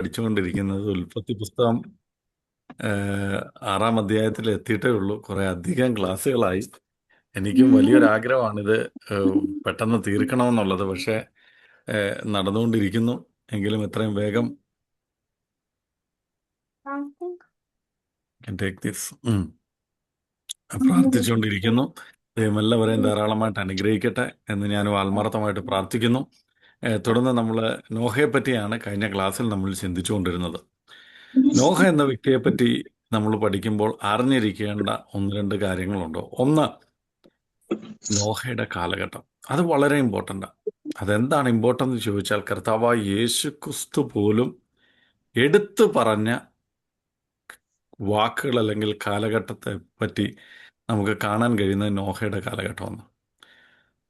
പഠിച്ചുകൊണ്ടിരിക്കുന്നത് ഉൽപ്പത്തി പുസ്തകം ഏഹ്, 6-ാം അധ്യായത്തിൽ എത്തിയിട്ടേ ഉള്ളൂ. കുറെ അധികം ക്ലാസ്സുകളായി. എനിക്കും വലിയൊരു ആഗ്രഹമാണിത് പെട്ടെന്ന് തീർക്കണമെന്നുള്ളത്. പക്ഷേ നടന്നുകൊണ്ടിരിക്കുന്നു. എങ്കിലും എത്രയും വേഗം can take this. പ്രാർത്ഥിച്ചുകൊണ്ടിരിക്കുന്നു. ദൈവം എല്ലാവരെയും ധാരാളമായിട്ട് അനുഗ്രഹിക്കട്ടെ എന്ന് ഞാൻ ആത്മാർത്ഥമായിട്ട് പ്രാർത്ഥിക്കുന്നു. തുടർന്ന് നമ്മൾ നോഹയെ പറ്റിയാണ് കഴിഞ്ഞ ക്ലാസ്സിൽ നമ്മൾ ചിന്തിച്ചുകൊണ്ടിരുന്നത്. നോഹ എന്ന വ്യക്തിയെപ്പറ്റി നമ്മൾ പഠിക്കുമ്പോൾ അറിഞ്ഞിരിക്കേണ്ട ഒന്ന് രണ്ട് കാര്യങ്ങളുണ്ട്. ഒന്ന്, നോഹയുടെ കാലഘട്ടം. അത് വളരെ ഇമ്പോർട്ടൻ്റാണ്. അതെന്താണ് ഇമ്പോർട്ടൻ്റ് എന്ന് ചോദിച്ചാൽ, കർത്താവായ യേശു ക്രിസ്തു പോലും എടുത്തു പറഞ്ഞ വാക്കുകൾ അല്ലെങ്കിൽ കാലഘട്ടത്തെ പറ്റി നമുക്ക് കാണാൻ കഴിയുന്നത് നോഹയുടെ കാലഘട്ടമാണ്.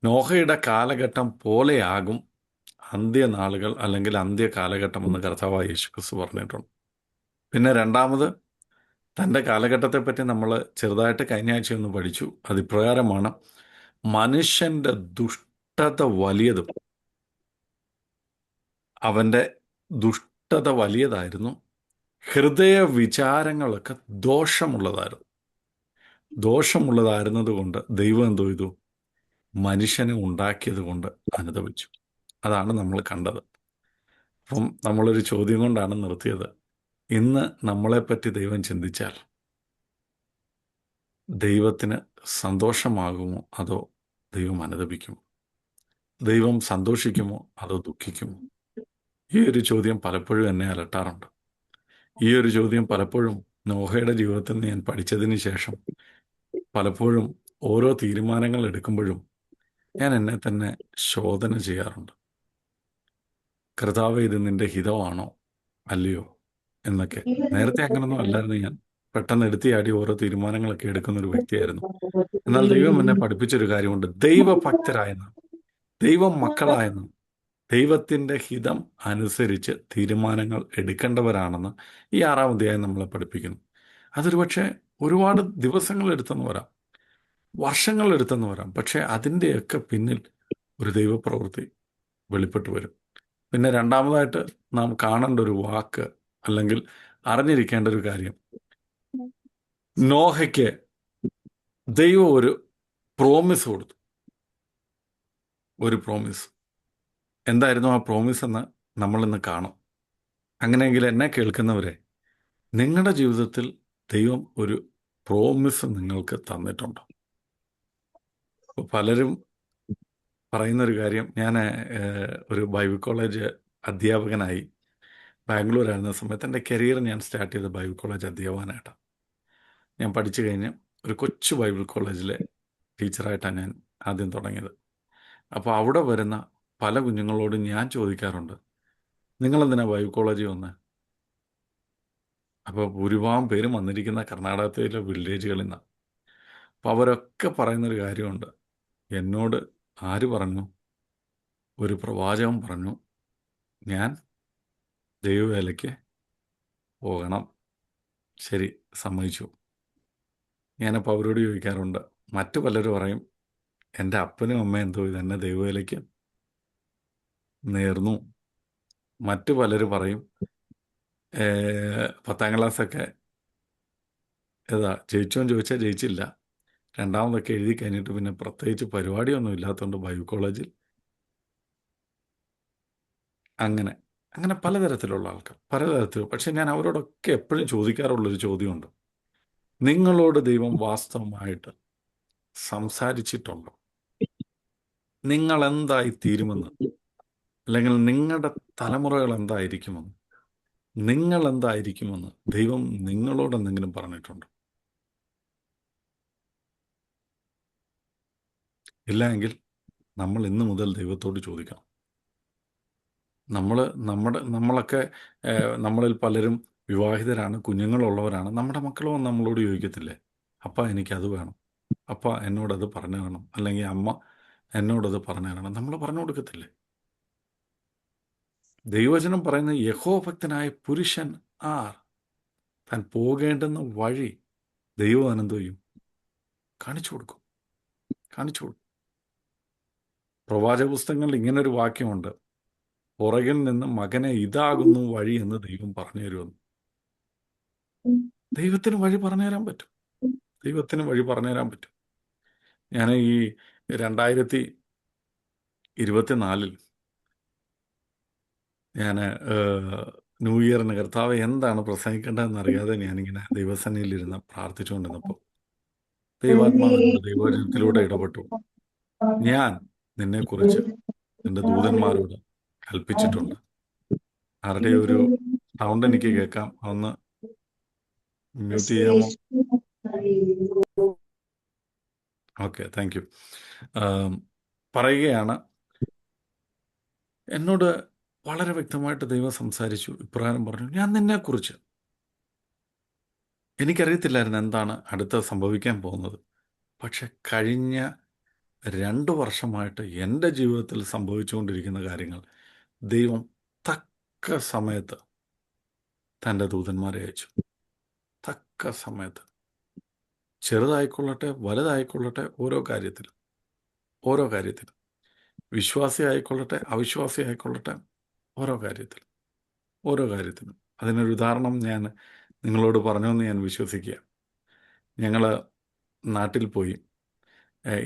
നോഹയുടെ കാലഘട്ടം പോലെയാകും അന്ത്യനാളുകൾ അല്ലെങ്കിൽ അന്ത്യ കാലഘട്ടം എന്ന് കർത്താവായ യേശു ക്രിസ്തു പറഞ്ഞിട്ടുണ്ട്. പിന്നെ രണ്ടാമത്, തൻ്റെ കാലഘട്ടത്തെപ്പറ്റി നമ്മൾ ചെറുതായിട്ട് കഴിഞ്ഞ ആഴ്ച ഒന്ന് പഠിച്ചു. അത് ഇപ്രകാരമാണ്: മനുഷ്യൻ്റെ ദുഷ്ടത വലിയതും, അവൻ്റെ ദുഷ്ടത വലിയതായിരുന്നു, ഹൃദയ വിചാരങ്ങളൊക്കെ ദോഷമുള്ളതായിരുന്നത് കൊണ്ട് ദൈവം എന്തോ ചെയ്തു? മനുഷ്യനെ ഉണ്ടാക്കിയത് കൊണ്ട് അനുതപിച്ചു. അതാണ് നമ്മൾ കണ്ടത്. അപ്പം നമ്മളൊരു ചോദ്യം കൊണ്ടാണ് നിർത്തിയത്. ഇന്ന് നമ്മളെപ്പറ്റി ദൈവം ചിന്തിച്ചാൽ ദൈവത്തിന് സന്തോഷമാകുമോ അതോ ദൈവം അനുതപിക്കുമോ? ദൈവം സന്തോഷിക്കുമോ അതോ ദുഃഖിക്കുമോ? ഈ ഒരു ചോദ്യം പലപ്പോഴും എന്നെ അലട്ടാറുണ്ട്. ഈ ഒരു ചോദ്യം പലപ്പോഴും നോഹയുടെ ജീവിതത്തിൽ നിന്ന് ഞാൻ പഠിച്ചതിന് ശേഷം പലപ്പോഴും ഓരോ തീരുമാനങ്ങൾ എടുക്കുമ്പോഴും ഞാൻ എന്നെ തന്നെ ശോധന ചെയ്യാറുണ്ട്. കർത്താവേ, ഇത് നിന്റെ ഹിതമാണോ അല്ലയോ എന്നൊക്കെ. നേരത്തെ അങ്ങനൊന്നും അല്ലായിരുന്നു. ഞാൻ പെട്ടെന്ന് എടുത്തിയാടി ഓരോ തീരുമാനങ്ങളൊക്കെ എടുക്കുന്ന ഒരു വ്യക്തിയായിരുന്നു. എന്നാൽ ദൈവം എന്നെ പഠിപ്പിച്ചൊരു കാര്യമുണ്ട്. ദൈവഭക്തരായെന്ന്, ദൈവം മക്കളായെന്ന്, ദൈവത്തിൻ്റെ ഹിതം അനുസരിച്ച് തീരുമാനങ്ങൾ എടുക്കേണ്ടവരാണെന്ന് ഈ 6-ാം അധ്യായം നമ്മളെ പഠിപ്പിക്കുന്നു. അതൊരു പക്ഷേ ഒരുപാട് ദിവസങ്ങൾ എടുത്തെന്ന് വരാം, വർഷങ്ങൾ എടുത്തെന്ന് വരാം. പക്ഷേ അതിൻ്റെയൊക്കെ പിന്നിൽ ഒരു ദൈവപ്രവൃത്തി വെളിപ്പെട്ടു വരും. പിന്നെ രണ്ടാമതായിട്ട് നാം കാണേണ്ട ഒരു വാക്ക് അല്ലെങ്കിൽ അറിഞ്ഞിരിക്കേണ്ട ഒരു കാര്യം, നോഹയ്ക്ക് ദൈവം ഒരു പ്രോമിസ് കൊടുത്തു. ഒരു പ്രോമിസ്. എന്തായിരുന്നു ആ പ്രോമിസ് എന്ന് നമ്മളിന്ന് കാണും. അങ്ങനെയെങ്കിൽ എന്നെ കേൾക്കുന്നവരെ, നിങ്ങളുടെ ജീവിതത്തിൽ ദൈവം ഒരു പ്രോമിസ് നിങ്ങൾക്ക് തന്നിട്ടുണ്ടോ? ഇപ്പോൾ പലരും പറയുന്നൊരു കാര്യം, ഞാൻ ഒരു ബൈബിൾ കോളേജ് അധ്യാപകനായി ബാംഗ്ലൂരായിരുന്ന സമയത്ത് എൻ്റെ കരിയർ ഞാൻ സ്റ്റാർട്ട് ചെയ്ത ബൈബിൾ കോളേജ് അധ്യാപകനായിട്ടാണ്. ഞാൻ പഠിച്ചു കഴിഞ്ഞ് ഒരു കൊച്ചു ബൈബിൾ കോളേജിലെ ടീച്ചറായിട്ടാണ് ഞാൻ ആദ്യം തുടങ്ങിയത്. അപ്പോൾ അവിടെ വരുന്ന പല കുഞ്ഞുങ്ങളോടും ഞാൻ ചോദിക്കാറുണ്ട്, നിങ്ങളെന്തിനാ ബൈബിൾ കോളേജിൽ വന്ന്? അപ്പോൾ ഭൂരിഭാഗം പേരും വന്നിരിക്കുന്ന കർണാടകത്തിലെ വില്ലേജുകളിൽ നിന്നാണ്. അപ്പോൾ അവരൊക്കെ പറയുന്നൊരു കാര്യമുണ്ട്. എന്നോട് ആര് പറഞ്ഞു? ഒരു പ്രവാചകൻ പറഞ്ഞു ഞാൻ ദൈവവേലയ്ക്ക് പോകണം. ശരി, സമ്മതിച്ചു. ഞാനപ്പോൾ അവരോട് ചോദിക്കാറുണ്ട്, മറ്റു പലരും പറയും എൻ്റെ അപ്പനും അമ്മയും എന്തോ ഇതെന്നെ ദൈവവേലയ്ക്ക് നേർന്നു. മറ്റു പലരും പറയും 10ാം ക്ലാസ്സൊക്കെ ജയിച്ചോന്ന് ചോദിച്ചാൽ ജയിച്ചില്ല, രണ്ടാമതൊക്കെ എഴുതി കഴിഞ്ഞിട്ട് പിന്നെ പ്രത്യേകിച്ച് പരിപാടിയൊന്നും ഇല്ലാത്തതുകൊണ്ട് ബൈബിൾ കോളേജിൽ. അങ്ങനെ അങ്ങനെ പലതരത്തിലുള്ള ആൾക്കാർ പലതരത്തിൽ. പക്ഷെ ഞാൻ അവരോടൊക്കെ എപ്പോഴും ചോദിക്കാറുള്ളൊരു ചോദ്യമുണ്ട്, നിങ്ങളോട് ദൈവം വാസ്തവമായിട്ട് സംസാരിച്ചിട്ടുണ്ടോ? നിങ്ങൾ എന്തായി തീരുമെന്ന്, അല്ലെങ്കിൽ നിങ്ങളുടെ തലമുറകൾ എന്തായിരിക്കുമെന്ന്, നിങ്ങൾ എന്തായിരിക്കുമെന്ന് ദൈവം നിങ്ങളോട് എന്തെങ്കിലും പറഞ്ഞിട്ടുണ്ടോ? ഇല്ല എങ്കിൽ നമ്മൾ ഇന്ന് മുതൽ ദൈവത്തോട് ചോദിക്കണം. നമ്മളൊക്കെ നമ്മളിൽ പലരും വിവാഹിതരാണ്, കുഞ്ഞുങ്ങളുള്ളവരാണ്. നമ്മുടെ മക്കളും നമ്മളോട് ചോദിക്കത്തില്ലേ, അപ്പ എനിക്കത് വേണം, അപ്പ എന്നോടത് പറഞ്ഞു തരണം, അല്ലെങ്കിൽ അമ്മ എന്നോടത് പറഞ്ഞു തരണം. നമ്മൾ പറഞ്ഞു കൊടുക്കത്തില്ലേ? ദൈവവചനം പറയുന്ന യഹോഭക്തനായ പുരുഷൻ ആർ? താൻ പോകേണ്ടുന്ന വഴി ദൈവം അനന്തോ ചെയ്യും, കാണിച്ചു കൊടുക്കും. കാണിച്ചു കൊടുക്കും. പ്രവാചക പുസ്തകങ്ങളിൽ ഇങ്ങനൊരു വാക്യമുണ്ട്, പുറകിൽ നിന്ന് മകനെ ഇതാകുന്നു വഴി എന്ന് ദൈവം പറഞ്ഞു തരുമെന്ന്. ദൈവത്തിന് വഴി പറഞ്ഞു തരാൻ പറ്റും. ദൈവത്തിന് വഴി പറഞ്ഞു തരാൻ പറ്റും. ഞാൻ ഈ 2024 ഞാൻ ന്യൂ ഇയറിന് കർത്താവ് എന്താണ് പ്രസംഗിക്കേണ്ടതെന്ന് അറിയാതെ ഞാനിങ്ങനെ ദൈവസന്നിധിയിലിരുന്ന് പ്രാർത്ഥിച്ചുകൊണ്ടിരുന്നപ്പോൾ ദൈവാത്മാവ് എന്നോട് ദൈവവചനത്തിലൂടെ ഇടപെട്ടു. ഞാൻ നിന്നെക്കുറിച്ച് നിന്റെ ദൂതന്മാരോട് കൽപ്പിച്ചിട്ടുണ്ട്. ആരുടെ ഒരു സൗണ്ട് എനിക്ക് കേൾക്കാം, ഒന്ന് മ്യൂട്ട് ചെയ്യാമോ? Okay, thank you. പറയുകയാണ്, എന്നോട് വളരെ വ്യക്തമായിട്ട് ദൈവം സംസാരിച്ചു. ഇപ്രകാരം പറഞ്ഞു, ഞാൻ നിന്നെക്കുറിച്ച്, എനിക്കറിയത്തില്ലായിരുന്നു എന്താണ് അടുത്ത സംഭവിക്കാൻ പോകുന്നത്. പക്ഷെ കഴിഞ്ഞ 2 വർഷമായിട്ട് എൻ്റെ ജീവിതത്തിൽ സംഭവിച്ചുകൊണ്ടിരിക്കുന്ന കാര്യങ്ങൾ ദൈവം തക്ക സമയത്ത് തൻ്റെ ദൂതന്മാരെ അയച്ചു. തക്ക സമയത്ത്, ചെറുതായിക്കൊള്ളട്ടെ വലുതായിക്കൊള്ളട്ടെ, ഓരോ കാര്യത്തിലും വിശ്വാസി ആയിക്കൊള്ളട്ടെ അവിശ്വാസി ആയിക്കൊള്ളട്ടെ, ഓരോ കാര്യത്തിലും. അതിനൊരു ഉദാഹരണം ഞാൻ നിങ്ങളോട് പറഞ്ഞുവെന്ന് ഞാൻ വിശ്വസിക്കുക. ഞങ്ങൾ നാട്ടിൽ പോയി,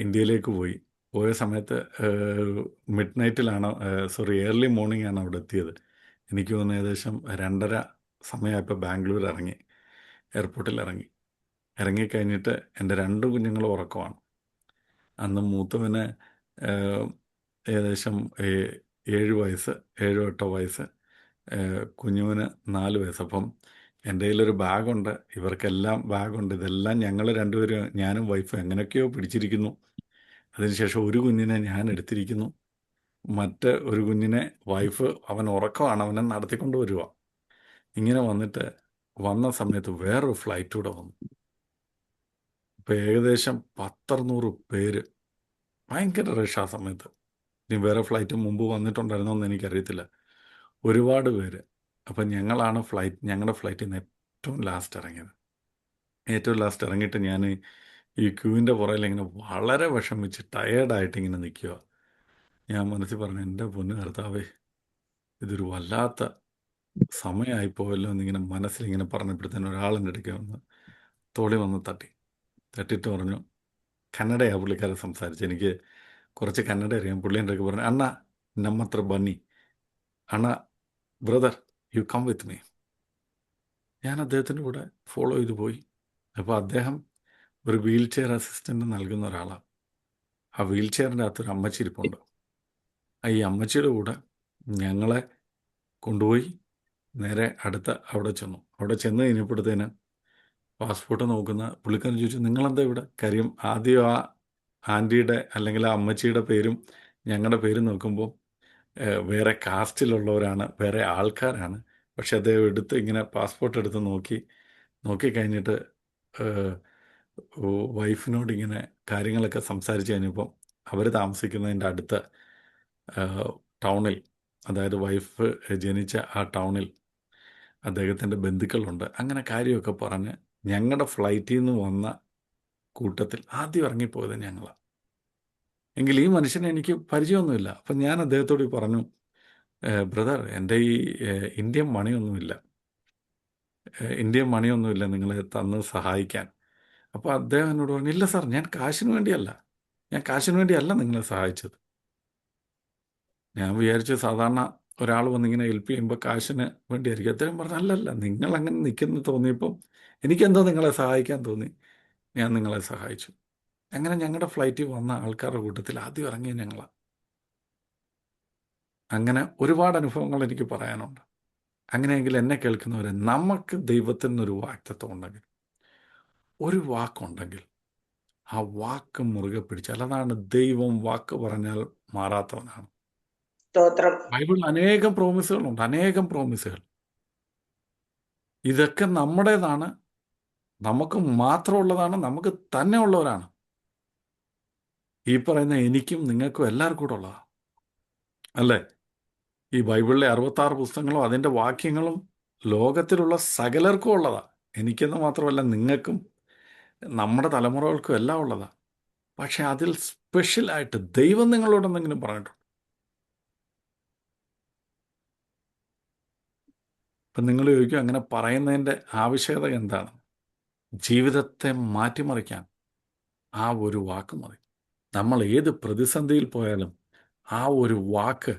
ഇന്ത്യയിലേക്ക് പോയ സമയത്ത് മിഡ് നൈറ്റിലാണ്, ഏർലി മോർണിംഗ് ആണ് അവിടെ എത്തിയത്. എനിക്ക് തോന്നുന്നു ഏകദേശം 2:30 സമയമായപ്പോൾ ബാംഗ്ലൂർ എയർപോർട്ടിൽ ഇറങ്ങിക്കഴിഞ്ഞിട്ട് എൻ്റെ 2 കുഞ്ഞുങ്ങളും ഉറക്കമാണ്. അന്ന് മൂത്തവന് ഏകദേശം 7-8 വയസ്സ്, കുഞ്ഞുവിന് 4 വയസ്സ്. അപ്പം എൻ്റെ കയ്യിലൊരു ബാഗുണ്ട്, ഇവർക്കെല്ലാം ബാഗുണ്ട്. ഇതെല്ലാം ഞങ്ങൾ രണ്ടുപേരും, ഞാനും വൈഫും എങ്ങനെയൊക്കെയോ പിടിച്ചിരിക്കുന്നു. അതിനുശേഷം ഒരു കുഞ്ഞിനെ ഞാൻ എടുത്തിരിക്കുന്നു, മറ്റ് ഒരു കുഞ്ഞിനെ വൈഫ്, അവൻ ഉറക്കമാണ്, അവനെ നടത്തിക്കൊണ്ട് വരിക. ഇങ്ങനെ വന്ന സമയത്ത് വേറൊരു ഫ്ലൈറ്റ് കൂടെ വന്നു. ഇപ്പോൾ ഏകദേശം 10-600 പേര്, ഭയങ്കര റഷ് ആ സമയത്ത്. ഇനി വേറെ ഫ്ലൈറ്റ് മുമ്പ് വന്നിട്ടുണ്ടായിരുന്നോ എന്ന് എനിക്കറിയത്തില്ല. ഒരുപാട് പേര്. അപ്പം ഞങ്ങളുടെ ഫ്ലൈറ്റിൽ നിന്ന് ഏറ്റവും ലാസ്റ്റ് ഇറങ്ങിയിട്ട് ഞാൻ ഈ ക്യൂവിൻ്റെ പുറകിൽ ഇങ്ങനെ വളരെ വിഷമിച്ച് ടയേർഡായിട്ട് ഇങ്ങനെ നിൽക്കുക. ഞാൻ മനസ്സിൽ പറഞ്ഞു, എൻ്റെ പൊന്നു കർത്താവേ, ഇതൊരു വല്ലാത്ത സമയമായിപ്പോയല്ലോ എന്നിങ്ങനെ മനസ്സിലിങ്ങനെ പറഞ്ഞപ്പോഴത്തേനും ഒരാളെൻ്റെ അടുക്കൽ തോളി വന്ന് തട്ടിയിട്ട് പറഞ്ഞു, കന്നഡയാണ് പുള്ളിക്കാരൻ സംസാരിച്ച്. എനിക്ക് കുറച്ച് കന്നഡ അറിയാം. പുള്ളി എൻ്റെ അടുക്ക് പറഞ്ഞു, അണ്ണ നമ്മത്ര ബന്നി, അണ്ണ brother you come with me. ഞാൻ അദ്ദേഹത്തിൻ്റെ കൂടെ ഫോളോ ചെയ്തു പോയി. അപ്പോൾ അദ്ദേഹം ഒരു വീൽ ചെയർ അസിസ്റ്റൻ്റ് നൽകുന്ന ഒരാളാണ്. ആ വീൽ ചെയറിൻ്റെ അകത്തൊരു അമ്മച്ചി ഇരിപ്പുണ്ട്. ഈ അമ്മച്ചിയുടെ കൂടെ ഞങ്ങളെ കൊണ്ടുപോയി നേരെ അവിടെ ചെന്ന് കഴിഞ്ഞപ്പോഴത്തേന് പാസ്പോർട്ട് നോക്കുന്ന പുള്ളിക്കാരൻ ചോദിച്ചു, നിങ്ങളെന്താ ഇവിടെ? കാര്യം ആദ്യം ആ ആൻറ്റിയുടെ അല്ലെങ്കിൽ ആ അമ്മച്ചിയുടെ പേരും ഞങ്ങളുടെ പേരും നോക്കുമ്പോൾ വേറെ കാസ്റ്റിലുള്ളവരാണ്, വേറെ ആൾക്കാരാണ്. പക്ഷെ അദ്ദേഹം ഇങ്ങനെ പാസ്പോർട്ട് എടുത്ത് നോക്കിക്കഴിഞ്ഞിട്ട് വൈഫിനോട് ഇങ്ങനെ കാര്യങ്ങളൊക്കെ സംസാരിച്ച് കഴിഞ്ഞപ്പം അവർ താമസിക്കുന്നതിൻ്റെ അടുത്ത ടൗണിൽ, അതായത് വൈഫ് ജനിച്ച ആ ടൗണിൽ അദ്ദേഹത്തിൻ്റെ ബന്ധുക്കളുണ്ട്. അങ്ങനെ കാര്യമൊക്കെ പറഞ്ഞ് ഞങ്ങളുടെ ഫ്ലൈറ്റിൽ നിന്ന് വന്ന കൂട്ടത്തിൽ ആദ്യം ഇറങ്ങിപ്പോയത് ഞങ്ങളാണ്. എങ്കിൽ ഈ മനുഷ്യനെ എനിക്ക് പരിചയമൊന്നുമില്ല. അപ്പം ഞാൻ അദ്ദേഹത്തോട് പറഞ്ഞു, ബ്രദർ, എൻ്റെ ഈ ഇന്ത്യൻ മണിയൊന്നുമില്ല നിങ്ങളെ തന്ന് സഹായിക്കാൻ. അപ്പോൾ അദ്ദേഹം എന്നോട് പറഞ്ഞു, ഇല്ല സാർ, ഞാൻ കാശിന് വേണ്ടിയല്ല നിങ്ങളെ സഹായിച്ചത്. ഞാൻ വിചാരിച്ചു സാധാരണ ഒരാൾ വന്നിങ്ങനെ ഹെൽപ്പ് ചെയ്യുമ്പോൾ കാശിന് വേണ്ടിയായിരിക്കും. അദ്ദേഹം പറഞ്ഞു, അല്ലല്ല, നിങ്ങളങ്ങനെ നിൽക്കുന്നു തോന്നിയപ്പം എനിക്കെന്തോ നിങ്ങളെ സഹായിക്കാൻ തോന്നി, ഞാൻ നിങ്ങളെ സഹായിച്ചു. അങ്ങനെ ഞങ്ങളുടെ ഫ്ലൈറ്റിൽ വന്ന ആൾക്കാരുടെ കൂട്ടത്തിൽ ആദ്യം ഇറങ്ങിയ ഞങ്ങളാണ്. അങ്ങനെ ഒരുപാട് അനുഭവങ്ങൾ എനിക്ക് പറയാനുണ്ട്. അങ്ങനെയെങ്കിൽ എന്നെ കേൾക്കുന്നവരെ, നമുക്ക് ദൈവത്തിൽ നിന്നൊരു വാക്തത്വം ഉണ്ടെങ്കിൽ, ഒരു വാക്കുണ്ടെങ്കിൽ ആ വാക്ക് മുറുകെ പിടിച്ചാൽ, അതാണ് ദൈവം വാക്ക് പറഞ്ഞാൽ മാറാത്തവനാണ്. ബൈബിളിൽ അനേകം പ്രോമിസുകൾ. ഇതൊക്കെ നമ്മുടേതാണ്, നമുക്ക് മാത്രമുള്ളതാണ്, നമുക്ക് തന്നെ ഉള്ളവരാണ്. ഈ പറയുന്ന എനിക്കും നിങ്ങൾക്കും എല്ലാവർക്കും കൂടെ ഉള്ളതാണ്, അല്ലേ? ഈ ബൈബിളിലെ 66 പുസ്തകങ്ങളും അതിൻ്റെ വാക്യങ്ങളും ലോകത്തിലുള്ള സകലർക്കും ഉള്ളതാണ്. എനിക്കെന്ന് മാത്രമല്ല, നിങ്ങൾക്കും നമ്മുടെ തലമുറകൾക്കും എല്ലാം ഉള്ളതാണ്. പക്ഷെ അതിൽ സ്പെഷ്യലായിട്ട് ദൈവം നിങ്ങളോട് എന്തെങ്കിലും പറഞ്ഞിട്ടുണ്ട്? അപ്പം നിങ്ങൾ ചോദിക്കും അങ്ങനെ പറയുന്നതിൻ്റെ ആവശ്യകത എന്താണ്? ജീവിതത്തെ മാറ്റിമറിക്കാൻ ആ ഒരു വാക്ക് മതി. നമ്മൾ ഏത് പ്രതിസന്ധിയിൽ പോയാലും ആ ഒരു വാക്ക്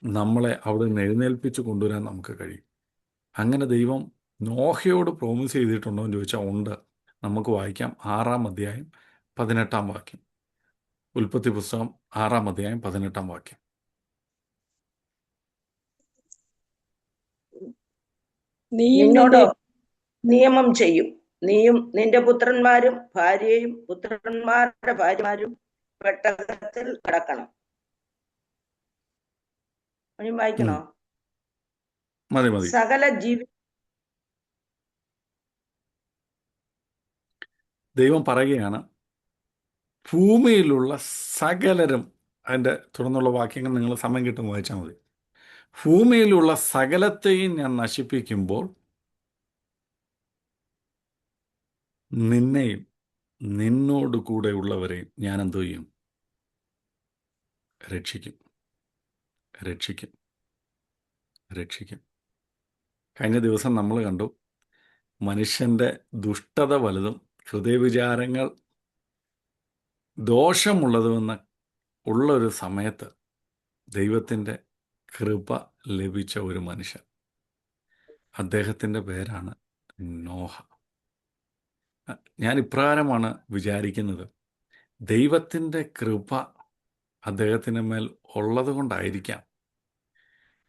നമ്മളെ അവിടെ നിന്ന് എഴുന്നേൽപ്പിച്ച് കൊണ്ടുവരാൻ നമുക്ക് കഴിയും. അങ്ങനെ ദൈവം നോഹയോട് പ്രോമിസ് ചെയ്തിട്ടുണ്ടോ എന്ന് ചോദിച്ചാൽ ഉണ്ട്. നമുക്ക് വായിക്കാം 6-ാം അധ്യായം 18-ാം വാക്യം. ഉൽപ്പത്തി പുസ്തകം 6-ാം അധ്യായം 18-ാം വാക്യം. നിന്നോട് നിയമം ചെയ്യും. നീയും നിന്റെ പുത്രന്മാരും ഭാര്യയും പുത്രന്മാരുടെ ഭാര്യമാരും പെട്ടകത്തിൽ കടക്കണം. വായിക്കണോ? മതി മതി. സകല ജീവി ദൈവം പറയുകയാണ്, ഭൂമിയിലുള്ള സകലരും, അതിൻ്റെ തുടർന്നുള്ള വാക്യങ്ങൾ നിങ്ങൾ സമയം കിട്ടും വായിച്ചാൽ മതി. ഭൂമിയിലുള്ള സകലത്തെയും ഞാൻ നശിപ്പിക്കുമ്പോൾ നിന്നെയും നിന്നോട് കൂടെ ഉള്ളവരെയും ഞാൻ എന്തു ചെയ്യും? രക്ഷിക്കും, രക്ഷിക്കും, രക്ഷിക്കും. കഴിഞ്ഞ ദിവസം നമ്മൾ കണ്ടു, മനുഷ്യൻ്റെ ദുഷ്ടത വലുതും ഹൃദയവിചാരങ്ങൾ ദോഷമുള്ളതുമെന്ന് ഉള്ളൊരു സമയത്ത് ദൈവത്തിൻ്റെ കൃപ ലഭിച്ച ഒരു മനുഷ്യൻ. അദ്ദേഹത്തിൻ്റെ പേരാണ് നോഹ. ഞാൻ ഇപ്രകാരമാണ് വിചാരിക്കുന്നത്, ദൈവത്തിൻ്റെ കൃപ അദ്ദേഹത്തിൻ്റെ മേൽ ഉള്ളത് കൊണ്ടായിരിക്കാം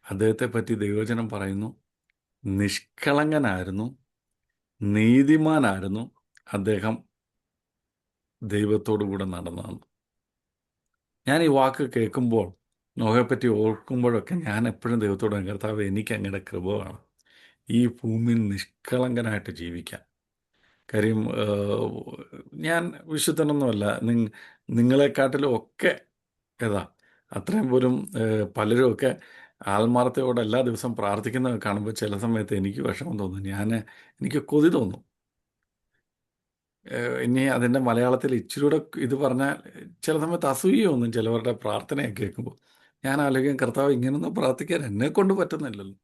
അദ്ദേഹത്തെ പറ്റി ദൈവവചനം പറയുന്നു, നിഷ്കളങ്കനായിരുന്നു, നീതിമാനായിരുന്നു, അദ്ദേഹം ദൈവത്തോടു കൂടെ നടന്നതെന്ന്. ഞാൻ ഈ വാക്ക് കേൾക്കുമ്പോൾ, നോഹയെപ്പറ്റി ഓർക്കുമ്പോഴൊക്കെ ഞാൻ എപ്പോഴും ദൈവത്തോട്, കർത്താവ് എനിക്ക് അങ്ങയുടെ കൃപ വേണം, ഈ ഭൂമിയിൽ നിഷ്കളങ്കനായിട്ട് ജീവിക്കാൻ. കാര്യം ഞാൻ വിശുദ്ധനൊന്നുമല്ല, നിങ്ങളെക്കാട്ടിലും ഒക്കെ അത്രയും പോലും പലരുമൊക്കെ ആത്മാർത്ഥയോടെ എല്ലാ ദിവസവും പ്രാർത്ഥിക്കുന്നത് കാണുമ്പോൾ ചില സമയത്ത് എനിക്ക് വിഷമം തോന്നും. എനിക്ക് കൊതി തോന്നും. ഇനി അതിൻ്റെ മലയാളത്തിൽ ഇച്ചിരൂടെ ഇത് പറഞ്ഞാൽ ചില സമയത്ത് അസൂയൊന്നും ചിലവരുടെ പ്രാർത്ഥനയൊക്കെ കേൾക്കുമ്പോൾ ഞാൻ ആലോചിക്കും, കർത്താവ് ഇങ്ങനൊന്നും പ്രാർത്ഥിക്കാൻ എന്നെ കൊണ്ട് പറ്റുന്നില്ലല്ലോ.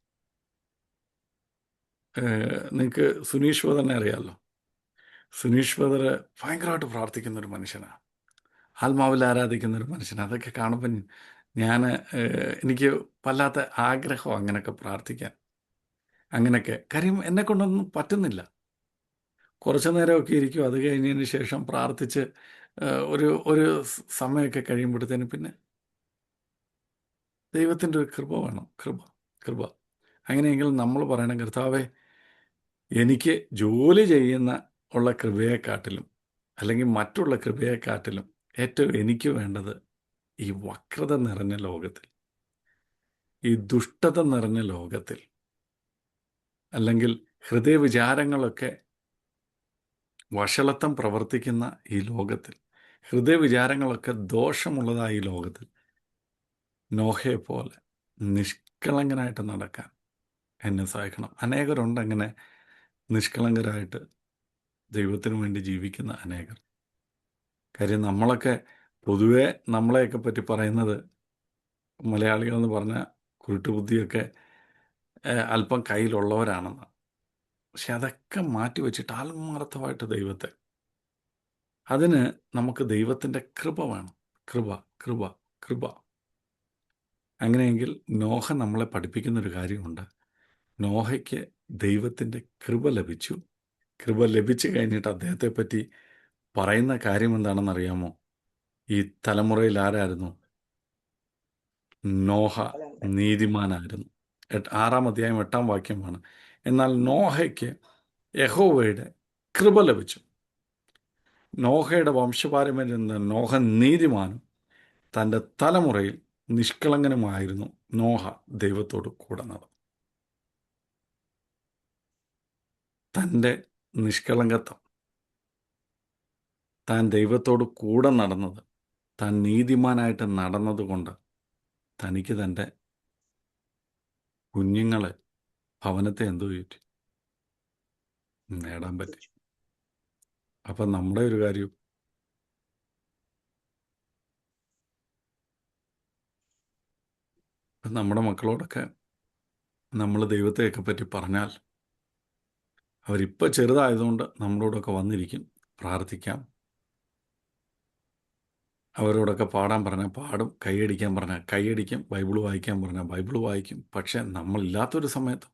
നിങ്ങൾക്ക് സുനീഷ് വദറിനെ അറിയാമല്ലോ. സുനീഷ് വദർ ഭയങ്കരമായിട്ട് പ്രാർത്ഥിക്കുന്നൊരു മനുഷ്യനാണ്, ആത്മാവിൽ ആരാധിക്കുന്നൊരു മനുഷ്യനാണ്. അതൊക്കെ കാണുമ്പോൾ എനിക്ക് വല്ലാത്ത ആഗ്രഹം അങ്ങനെയൊക്കെ പ്രാർത്ഥിക്കാൻ. അങ്ങനെയൊക്കെ കാര്യം എന്നെ കൊണ്ടൊന്നും പറ്റുന്നില്ല. കുറച്ച് നേരമൊക്കെ ഇരിക്കും, അത് കഴിഞ്ഞതിന് ശേഷം പ്രാർത്ഥിച്ച് ഒരു സമയമൊക്കെ കഴിയുമ്പോഴത്തേനും പിന്നെ ദൈവത്തിൻ്റെ ഒരു കൃപ വേണം. കൃപ. അങ്ങനെയെങ്കിൽ നമ്മൾ പറയണം, കർത്താവേ, എനിക്ക് ജോലി ചെയ്യുന്ന ഉള്ള കൃപയെക്കാട്ടിലും അല്ലെങ്കിൽ മറ്റുള്ള കൃപയെക്കാട്ടിലും ഏറ്റവും എനിക്ക് വേണ്ടത് ഈ വക്രത നിറഞ്ഞ ലോകത്തിൽ, ഈ ദുഷ്ടത നിറഞ്ഞ ലോകത്തിൽ, അല്ലെങ്കിൽ ഹൃദയവിചാരങ്ങളൊക്കെ വഷളത്വം പ്രവർത്തിക്കുന്ന ഈ ലോകത്തിൽ, ഹൃദയവിചാരങ്ങളൊക്കെ ദോഷമുള്ളതായ ഈ ലോകത്തിൽ നോഹയെ പോലെ നിഷ്കളങ്കനായിട്ട് നടക്കാൻ എന്നെ സഹായിക്കണം. അനേകരുണ്ട് അങ്ങനെ നിഷ്കളങ്കരായിട്ട് ദൈവത്തിന് വേണ്ടി ജീവിക്കുന്ന അനേകർ. കാര്യം നമ്മളൊക്കെ പൊതുവെ നമ്മളെയൊക്കെ പറ്റി പറയുന്നത്, മലയാളികളെന്ന് പറഞ്ഞാൽ കുരുട്ടുബുദ്ധിയൊക്കെ അല്പം കയ്യിലുള്ളവരാണെന്ന്. പക്ഷെ അതൊക്കെ മാറ്റിവെച്ചിട്ട് ആത്മാർത്ഥമായിട്ട് ദൈവത്തെ, അതിന് നമുക്ക് ദൈവത്തിൻ്റെ കൃപ വേണം. കൃപ. അങ്ങനെയെങ്കിൽ നോഹ നമ്മളെ പഠിപ്പിക്കുന്നൊരു കാര്യമുണ്ട്. നോഹയ്ക്ക് ദൈവത്തിൻ്റെ കൃപ ലഭിച്ചു. കൃപ ലഭിച്ചു കഴിഞ്ഞിട്ട് അദ്ദേഹത്തെ പറ്റി പറയുന്ന കാര്യം എന്താണെന്നറിയാമോ? ഈ തലമുറയിൽ ആരായിരുന്നു? നോഹ നീതിമാനായിരുന്നു. 6-ാം അധ്യായം 8-ാം വാക്യമാണ്. എന്നാൽ നോഹയ്ക്ക് യഹോവയുടെ കൃപ ലഭിച്ചു. നോഹയുടെ വംശപാരമ്പര്യം നിന്ന് നോഹ നീതിമാനും തൻ്റെ തലമുറയിൽ നിഷ്കളങ്കനുമായിരുന്നു. നോഹ ദൈവത്തോട് കൂടെ നടന്നു. തൻ്റെ നിഷ്കളങ്കത്വം, താൻ ദൈവത്തോട് കൂടെ നടന്നത്, താൻ നീതിമാനായിട്ട് നടന്നതുകൊണ്ട് തനിക്ക് തൻ്റെ കുഞ്ഞുങ്ങളെ, ഭവനത്തെ എന്തോ ചെയ്തു നേടാൻ പറ്റി. അപ്പം നമ്മുടെ ഒരു കാര്യം, നമ്മുടെ മക്കളോടൊക്കെ നമ്മൾ ദൈവത്തെയൊക്കെ പറ്റി പറഞ്ഞാൽ അവരിപ്പോൾ ചെറുതായതുകൊണ്ട് നമ്മളോടൊക്കെ വന്നിരിക്കും, പ്രാർത്ഥിക്കാം. അവരോടൊക്കെ പാടാൻ പറഞ്ഞാൽ പാടും, കൈയടിക്കാൻ പറഞ്ഞാൽ കൈയടിക്കും, ബൈബിൾ വായിക്കാൻ പറഞ്ഞാൽ ബൈബിൾ വായിക്കും. പക്ഷെ നമ്മളില്ലാത്തൊരു സമയത്ത്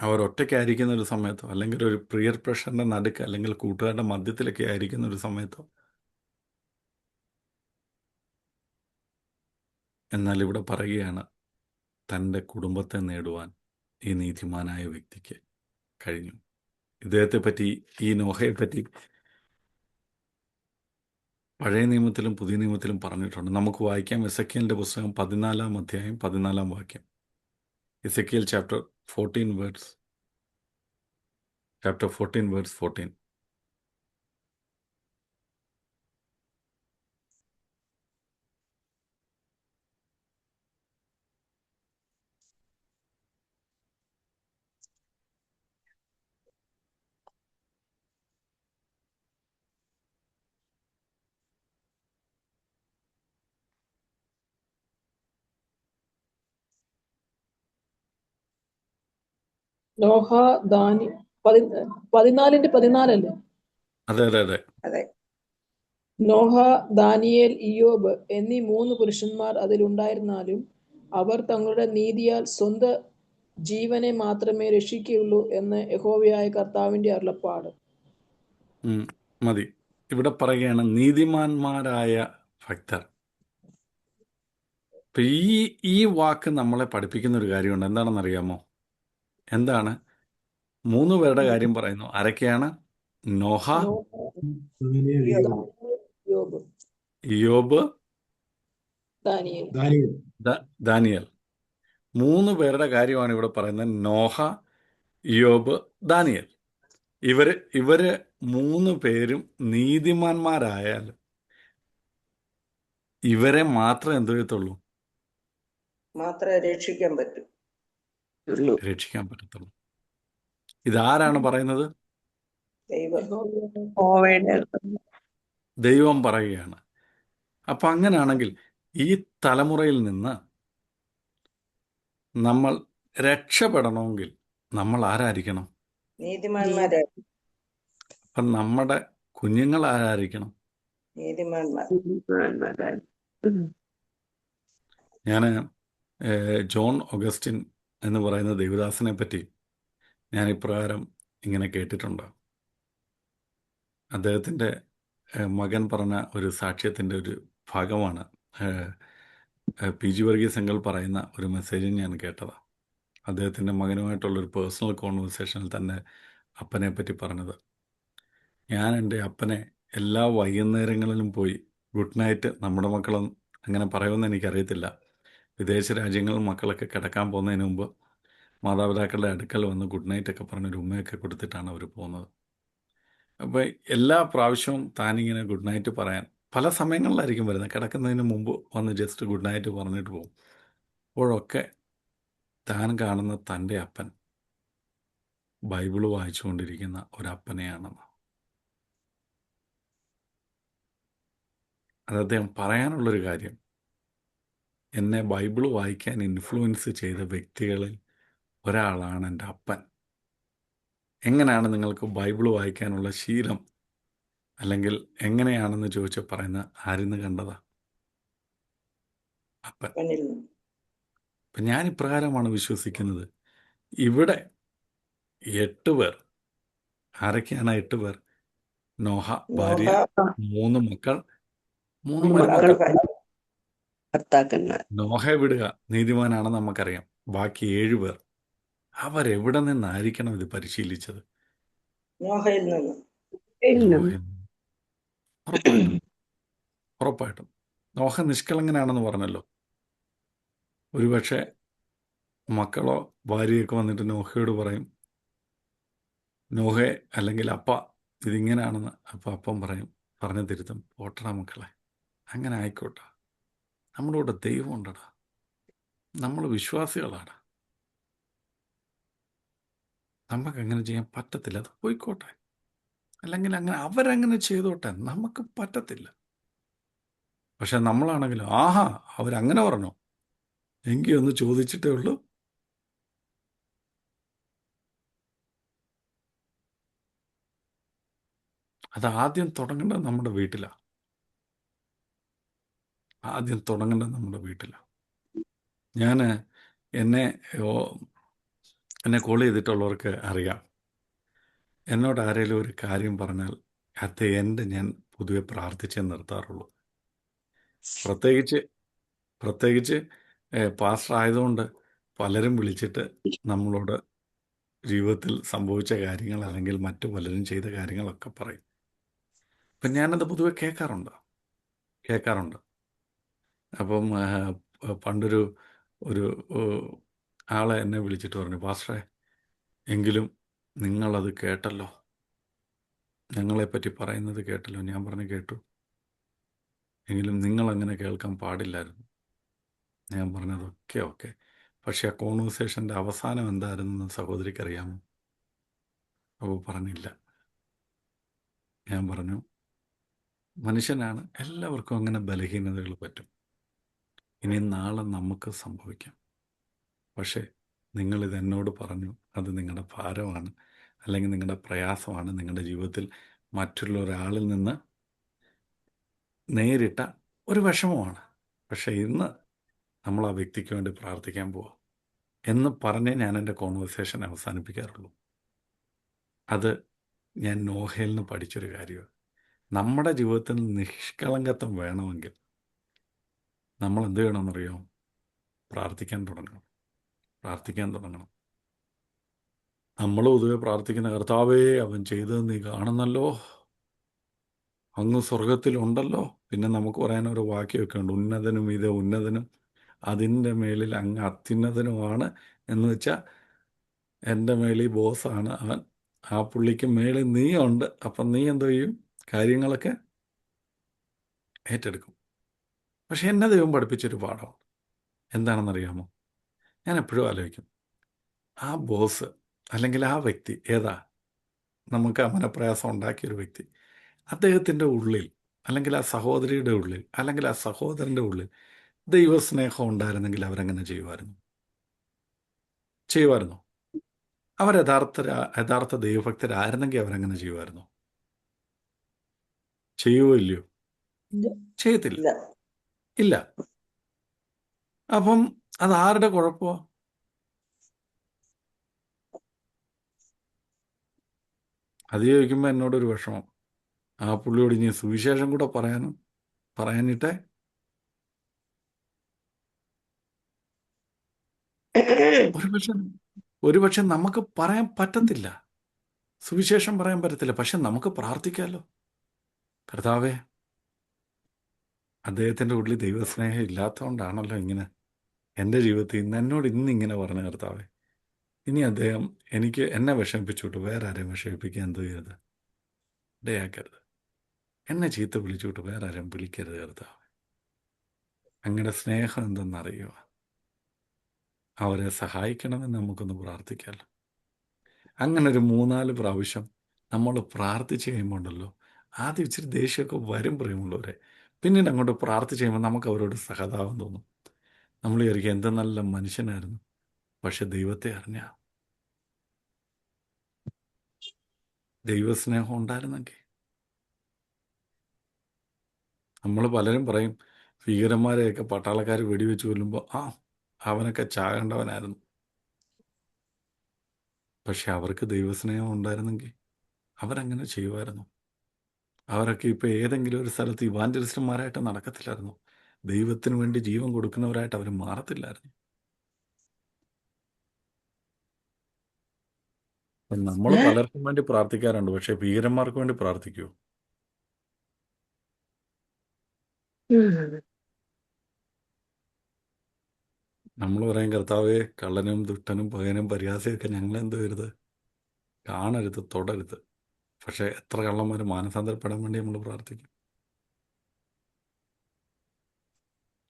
അവർ ഒറ്റയ്ക്കായിരിക്കുന്ന ഒരു സമയത്തോ, അല്ലെങ്കിൽ ഒരു പ്രിയർ പ്രഷറിൻ്റെ നടുക്ക്, അല്ലെങ്കിൽ കൂട്ടുകാരുടെ മധ്യത്തിലൊക്കെ ആയിരിക്കുന്ന ഒരു സമയത്തോ. എന്നാൽ ഇവിടെ പറയുകയാണ്, തൻ്റെ കുടുംബത്തെ നേടുവാൻ ഈ നീതിമാനായ വ്യക്തിക്ക് കഴിഞ്ഞു. ഇദ്ദേഹത്തെപ്പറ്റി, ഈ നോഹയെപ്പറ്റി പഴയ നിയമത്തിലും പുതിയ നിയമത്തിലും പറഞ്ഞിട്ടുണ്ട്. നമുക്ക് വായിക്കാം. എസെക്കിയേലിൻ്റെ പുസ്തകം 14-ാം അധ്യായം 14-ാം വാക്യം. Ezekiel chapter 14 verse 14. നോഹ 14:14 അതെ അതെ അതെ അതെ. നോഹ, ദാനിയേൽ, ഇയ്യോബ് എന്നീ 3 പുരുഷന്മാർ അതിലുണ്ടായിരുന്നാലും അവർ തങ്ങളുടെ നീതിയാൽ സ്വന്തം ജീവനെ മാത്രമേ രക്ഷിക്കുകയുള്ളൂ എന്ന് യഹോവയായ കർത്താവിന്റെ അരുളപ്പാട്. മതി. ഇവിടെ പറയുകയാണ് നീതിമാന്മാരായ ഭക്തർ. ഇപ്പം ഈ വാക്ക് നമ്മളെ പഠിപ്പിക്കുന്ന ഒരു കാര്യമുണ്ട്. എന്താണെന്നറിയാമോ? എന്താണ്? 3 പേരുടെ കാര്യം പറയുന്നു. ആരൊക്കെയാണ്? നോഹ, ഇയ്യോബ്, ഇയ്യോബ്, ദാനിയേൽ. ദാനിയേൽ. 3 പേരുടെ കാര്യമാണ് ഇവിടെ പറയുന്നത്. നോഹ, ഇയ്യോബ്, ദാനിയേൽ. ഇവര് 3 പേരും നീതിമാന്മാരായാൽ ഇവരെ മാത്രമേ എന്ത് ചെയ്യത്തുള്ളൂ? മാത്രമേ രക്ഷിക്കാൻ പറ്റൂ. രക്ഷിക്കാൻ പറ്റത്തുള്ളൂ. ഇതാരാണ് പറയുന്നത്? ദൈവം പറയുകയാണ്. അപ്പം അങ്ങനെയാണെങ്കിൽ ഈ തലമുറയിൽ നിന്ന് നമ്മൾ രക്ഷപ്പെടണമെങ്കിൽ നമ്മൾ ആരായിരിക്കണം? നീതിമാന്മാരെ. അപ്പം നമ്മുടെ കുഞ്ഞുങ്ങൾ ആരായിരിക്കണം? നീതിമാന്മാർ. ഞാൻ ജോൺ ഓഗസ്റ്റിൻ എന്ന് പറയുന്ന ദേവദാസനെ പറ്റി ഞാൻ ഇപ്രകാരം ഇങ്ങനെ കേട്ടിട്ടുണ്ട്. അദ്ദേഹത്തിൻ്റെ മകൻ പറഞ്ഞ ഒരു സാക്ഷ്യത്തിൻ്റെ ഒരു ഭാഗമാണ് PG വർഗീസ് അങ്കിൾ പറയുന്ന ഒരു മെസ്സേജും ഞാൻ കേട്ടതാണ്. അദ്ദേഹത്തിൻ്റെ മകനുമായിട്ടുള്ളൊരു പേഴ്സണൽ കോൺവെർസേഷനിൽ തന്നെ അപ്പനെ പറ്റി പറഞ്ഞത്, ഞാൻ എൻ്റെ അപ്പനെ എല്ലാ വൈകുന്നേരങ്ങളിലും പോയി ഗുഡ് നൈറ്റ്, നമ്മുടെ മക്കളും അങ്ങനെ പറയുമെന്ന് എനിക്കറിയത്തില്ല, വിദേശ രാജ്യങ്ങളിൽ മക്കളൊക്കെ കിടക്കാൻ പോകുന്നതിന് മുമ്പ് മാതാപിതാക്കളുടെ അടുക്കൽ വന്ന് ഗുഡ് നൈറ്റൊക്കെ പറഞ്ഞൊരു ഉമ്മയൊക്കെ കൊടുത്തിട്ടാണ് അവർ പോകുന്നത്. അപ്പോൾ എല്ലാ പ്രാവശ്യവും താനിങ്ങനെ ഗുഡ് നൈറ്റ് പറയാൻ പല സമയങ്ങളിലായിരിക്കും വരുന്നത്. കിടക്കുന്നതിന് മുമ്പ് വന്ന് ജസ്റ്റ് ഗുഡ് നൈറ്റ് പറഞ്ഞിട്ട് പോകും. അപ്പോഴൊക്കെ താൻ കാണുന്ന തൻ്റെ അപ്പൻ ബൈബിള് വായിച്ചുകൊണ്ടിരിക്കുന്ന ഒരപ്പനെയാണെന്ന്. അത് അദ്ദേഹം പറയാനുള്ളൊരു കാര്യം, എന്നെ ബൈബിള് വായിക്കാൻ ഇൻഫ്ലുവൻസ് ചെയ്ത വ്യക്തികളിൽ ഒരാളാണ് എൻ്റെ അപ്പൻ. എങ്ങനെയാണ് നിങ്ങൾക്ക് ബൈബിള് വായിക്കാനുള്ള ശീലം, അല്ലെങ്കിൽ എങ്ങനെയാണെന്ന് ചോദിച്ചാൽ പറയുന്ന ആരിന്ന് കണ്ടതാ? അപ്പൻ. അപ്പം ഞാൻ ഇപ്രകാരമാണ് വിശ്വസിക്കുന്നത്. ഇവിടെ 8 പേർ, ആരൊക്കെയാണ് 8 പേർ? നോഹ, ഭാര്യ, 3 മക്കൾ, 3 മരുമക്കൾ. നോഹയെ വിടുക, നീതിമാനാണെന്ന് നമുക്കറിയാം. ബാക്കി 7 പേർ, അവരെവിടെ നിന്നായിരിക്കണം ഇത് പരിശീലിച്ചത്? നോഹയിൽ നിന്ന്. ഉറപ്പായിട്ടും നോഹ നിഷ്കളങ്കനാണെന്ന് പറഞ്ഞല്ലോ. ഒരുപക്ഷെ മക്കളോ ഭാര്യയൊക്കെ വന്നിട്ട് നോഹയോട് പറയും, നോഹെ അല്ലെങ്കിൽ അപ്പ ഇതിങ്ങനെയാണെന്ന്. അപ്പം അപ്പം പറഞ്ഞു തിരുത്തും, പോട്ടടാ മക്കളെ, അങ്ങനെ ആയിക്കോട്ടെ, നമ്മുടെ കൂടെ ദൈവം ഉണ്ടടാ, നമ്മൾ വിശ്വാസികളാണ്, നമുക്കങ്ങനെ ചെയ്യാൻ പറ്റത്തില്ല, അത് പോയിക്കോട്ടെ, അല്ലെങ്കിൽ അങ്ങനെ അവരങ്ങനെ ചെയ്തോട്ടെ, നമുക്ക് പറ്റത്തില്ല. പക്ഷെ നമ്മളാണെങ്കിലും ആഹാ അവരങ്ങനെ പറഞ്ഞോ എങ്കിൽ ഒന്ന് ചോദിച്ചിട്ടേ ഉള്ളൂ. അത് ആദ്യം തുടങ്ങേണ്ടത് നമ്മുടെ വീട്ടിലാണ്. ആദ്യം തുടങ്ങേണ്ടത് നമ്മുടെ വീട്ടിലാണ്. ഞാൻ എന്നെ എന്നെ കോൾ ചെയ്തിട്ടുള്ളവർക്ക് അറിയാം. എന്നോട് ആരെങ്കിലും ഒരു കാര്യം പറഞ്ഞാൽ അത് എൻ്റെ ഞാൻ പൊതുവെ പ്രാർത്ഥിച്ചേ നിർത്താറുള്ളൂ. പ്രത്യേകിച്ച് പാസ്റ്റർ ആയതുകൊണ്ട് പലരും വിളിച്ചിട്ട് നമ്മളോട് ജീവിതത്തിൽ സംഭവിച്ച കാര്യങ്ങൾ അല്ലെങ്കിൽ മറ്റു പലരും ചെയ്ത കാര്യങ്ങളൊക്കെ പറയും. അപ്പം ഞാനത് പൊതുവെ കേൾക്കാറുണ്ട്. അപ്പം പണ്ടൊരു ഒരു ആളെ എന്നെ വിളിച്ചിട്ട് പറഞ്ഞു, പാസ്റ്ററെ എങ്കിലും നിങ്ങളത് കേട്ടല്ലോ, ഞങ്ങളെപ്പറ്റി പറയുന്നത് കേട്ടല്ലോ. ഞാൻ പറഞ്ഞു കേട്ടു, എങ്കിലും നിങ്ങളങ്ങനെ കേൾക്കാൻ പാടില്ലായിരുന്നു. ഞാൻ പറഞ്ഞത് ഓക്കെ, പക്ഷേ ആ കോൺവെർസേഷൻ്റെ അവസാനം എന്തായിരുന്നെന്ന് സഹോദരിക്കറിയാമോ? അപ്പോൾ പറഞ്ഞില്ല. ഞാൻ പറഞ്ഞു മനുഷ്യനാണ്, എല്ലാവർക്കും അങ്ങനെ ബലഹീനതകൾ പറ്റും. ഇനി നാളെ നമുക്ക് സംഭവിക്കാം. പക്ഷേ നിങ്ങളിത് എന്നോട് പറഞ്ഞു, അത് നിങ്ങളുടെ ഭാരമാണ്, അല്ലെങ്കിൽ നിങ്ങളുടെ പ്രയാസമാണ്, നിങ്ങളുടെ ജീവിതത്തിൽ മറ്റുള്ള ഒരാളിൽ നിന്ന് നേരിട്ട ഒരു വിഷമമാണ്. പക്ഷേ ഇന്ന് നമ്മൾ ആ വ്യക്തിക്ക് വേണ്ടി പ്രാർത്ഥിക്കാൻ പോവാം എന്ന് പറഞ്ഞേ ഞാൻ എൻ്റെ കോൺവെർസേഷൻ അവസാനിപ്പിക്കാറുള്ളൂ. അത് ഞാൻ നോഹയിൽ നിന്ന് പഠിച്ചൊരു കാര്യമാണ്. നമ്മുടെ ജീവിതത്തിൽ നിഷ്കളങ്കത്വം വേണമെങ്കിൽ നമ്മൾ എന്ത് ചെയ്യണമെന്നറിയോ? പ്രാർത്ഥിക്കാൻ തുടങ്ങണം. നമ്മൾ പൊതുവെ പ്രാർത്ഥിക്കുന്ന, കർത്താവേ അവൻ ചെയ്തത് നീ കാണുന്നല്ലോ, അങ്ങ് സ്വർഗത്തിലുണ്ടല്ലോ. പിന്നെ നമുക്ക് പറയാനൊരു വാക്യമൊക്കെ ഉണ്ട്, ഉന്നതനും ഇത് ഉന്നതനും അതിൻ്റെ മേലിൽ അങ്ങ് അത്യുന്നതനുമാണ്. എന്ന് വെച്ചാൽ എൻ്റെ മേളിൽ ബോസാണ് അവൻ, ആ പുള്ളിക്ക് മേളിൽ നീ ഉണ്ട്. അപ്പം നീ എന്തോ ചെയ്യും? കാര്യങ്ങളൊക്കെ ഏറ്റെടുക്കും. പക്ഷെ എന്നെ ദൈവം പഠിപ്പിച്ചൊരു പാഠം എന്താണെന്നറിയാമോ? ഞാൻ എപ്പോഴും ആലോചിക്കും, ആ ബോസ് അല്ലെങ്കിൽ ആ വ്യക്തി ഏതാ നമുക്ക് മനപ്രയാസം ഉണ്ടാക്കിയൊരു വ്യക്തി, അദ്ദേഹത്തിൻ്റെ ഉള്ളിൽ അല്ലെങ്കിൽ ആ സഹോദരിയുടെ ഉള്ളിൽ അല്ലെങ്കിൽ ആ സഹോദരൻ്റെ ഉള്ളിൽ ദൈവസ്നേഹം ഉണ്ടായിരുന്നെങ്കിൽ അവരെങ്ങനെ ചെയ്യുമായിരുന്നു? അവർ യഥാർത്ഥ ദൈവഭക്തരായിരുന്നെങ്കിൽ അവരെങ്ങനെ ചെയ്യുമായിരുന്നു? ചെയ്യുമോ ഇല്ലയോ? ചെയ്യത്തില്ല. ഇല്ല. അപ്പം അത് ആരുടെ കുഴപ്പമാണ്? അത് ചോദിക്കുമ്പോൾ എന്നോടൊരു വിഷമം, ആ പുള്ളിയോട് ഇനി സുവിശേഷം കൂടെ പറയാനിട്ടേ ഒരുപക്ഷെ നമുക്ക് പറയാൻ പറ്റത്തില്ല, സുവിശേഷം പറയാൻ പറ്റത്തില്ല. പക്ഷെ നമുക്ക് പ്രാർത്ഥിക്കാമല്ലോ, കർത്താവേ അദ്ദേഹത്തിൻ്റെ ഉള്ളിൽ ദൈവസ്നേഹം ഇല്ലാത്തതുകൊണ്ടാണല്ലോ ഇങ്ങനെ എൻ്റെ ജീവിതത്തിൽ എന്നോട് ഇന്നിങ്ങനെ പറഞ്ഞ കർത്താവേ, ഇനി അദ്ദേഹം എന്നെ വിഷമിപ്പിച്ചുവിട്ട് വേറെ ആരെയും വിഷമിപ്പിക്കാൻ എന്ത് ചെയ്യരുത്, ഇടയാക്കരുത്. എന്നെ ചീത്ത വിളിച്ചുവിട്ട് വേറെ ആരെയും വിളിക്കരുത് കർത്താവ്. അങ്ങയുടെ സ്നേഹം എന്തെന്നറിയുക, അവരെ സഹായിക്കണമെന്ന് നമുക്കൊന്ന് പ്രാർത്ഥിക്കാമല്ലോ. അങ്ങനെ ഒരു 3-4 പ്രാവശ്യം നമ്മൾ പ്രാർത്ഥിച്ച് കഴിയുമ്പോൾ ഉണ്ടല്ലോ, ആദ്യം ഇച്ചിരി ദേഷ്യമൊക്കെ വരും പ്രിയമുള്ളവരെ. പിന്നീട് അങ്ങോട്ട് പ്രാർത്ഥിച്ച് കഴിയുമ്പോൾ നമുക്ക് അവരോട് സഹതാപം തോന്നും. നമ്മൾ വിചാരിക്കും എന്ത് നല്ല മനുഷ്യനായിരുന്നു, പക്ഷെ ദൈവത്തെ ദൈവസ്നേഹം ഉണ്ടായിരുന്നെങ്കിൽ. നമ്മൾ പലരും പറയും ഭീകരന്മാരെയൊക്കെ പട്ടാളക്കാർ വെടിവെച്ച് കൊല്ലുമ്പോൾ അവനൊക്കെ ചാകേണ്ടവനായിരുന്നു. പക്ഷെ അവർക്ക് ദൈവസ്നേഹം ഉണ്ടായിരുന്നെങ്കിൽ അവരങ്ങനെ ചെയ്യുമായിരുന്നു. അവരൊക്കെ ഇപ്പോൾ ഏതെങ്കിലും ഒരു സ്ഥലത്ത് ഇവാഞ്ചലിസ്റ്റന്മാരായിട്ട് നടക്കത്തില്ലായിരുന്നു. ദൈവത്തിന് വേണ്ടി ജീവൻ കൊടുക്കുന്നവരായിട്ട് അവർ മാറത്തില്ലായിരുന്നു. നമ്മൾ പലർക്കും വേണ്ടി പ്രാർത്ഥിക്കാറുണ്ട്, പക്ഷെ ഭീകരന്മാർക്ക് വേണ്ടി പ്രാർത്ഥിക്കുമോ? നമ്മൾ പറയും കർത്താവേ കള്ളനും ദുഷ്ടനും പകനും പരിഹാസയൊക്കെ ഞങ്ങളെന്ത് ചെയ്യരുത്, കാണരുത്, തൊടരുത്. പക്ഷെ എത്ര കള്ളന്മാർ മാനസാന്തരപ്പെടാൻ വേണ്ടി നമ്മൾ പ്രാർത്ഥിക്കും.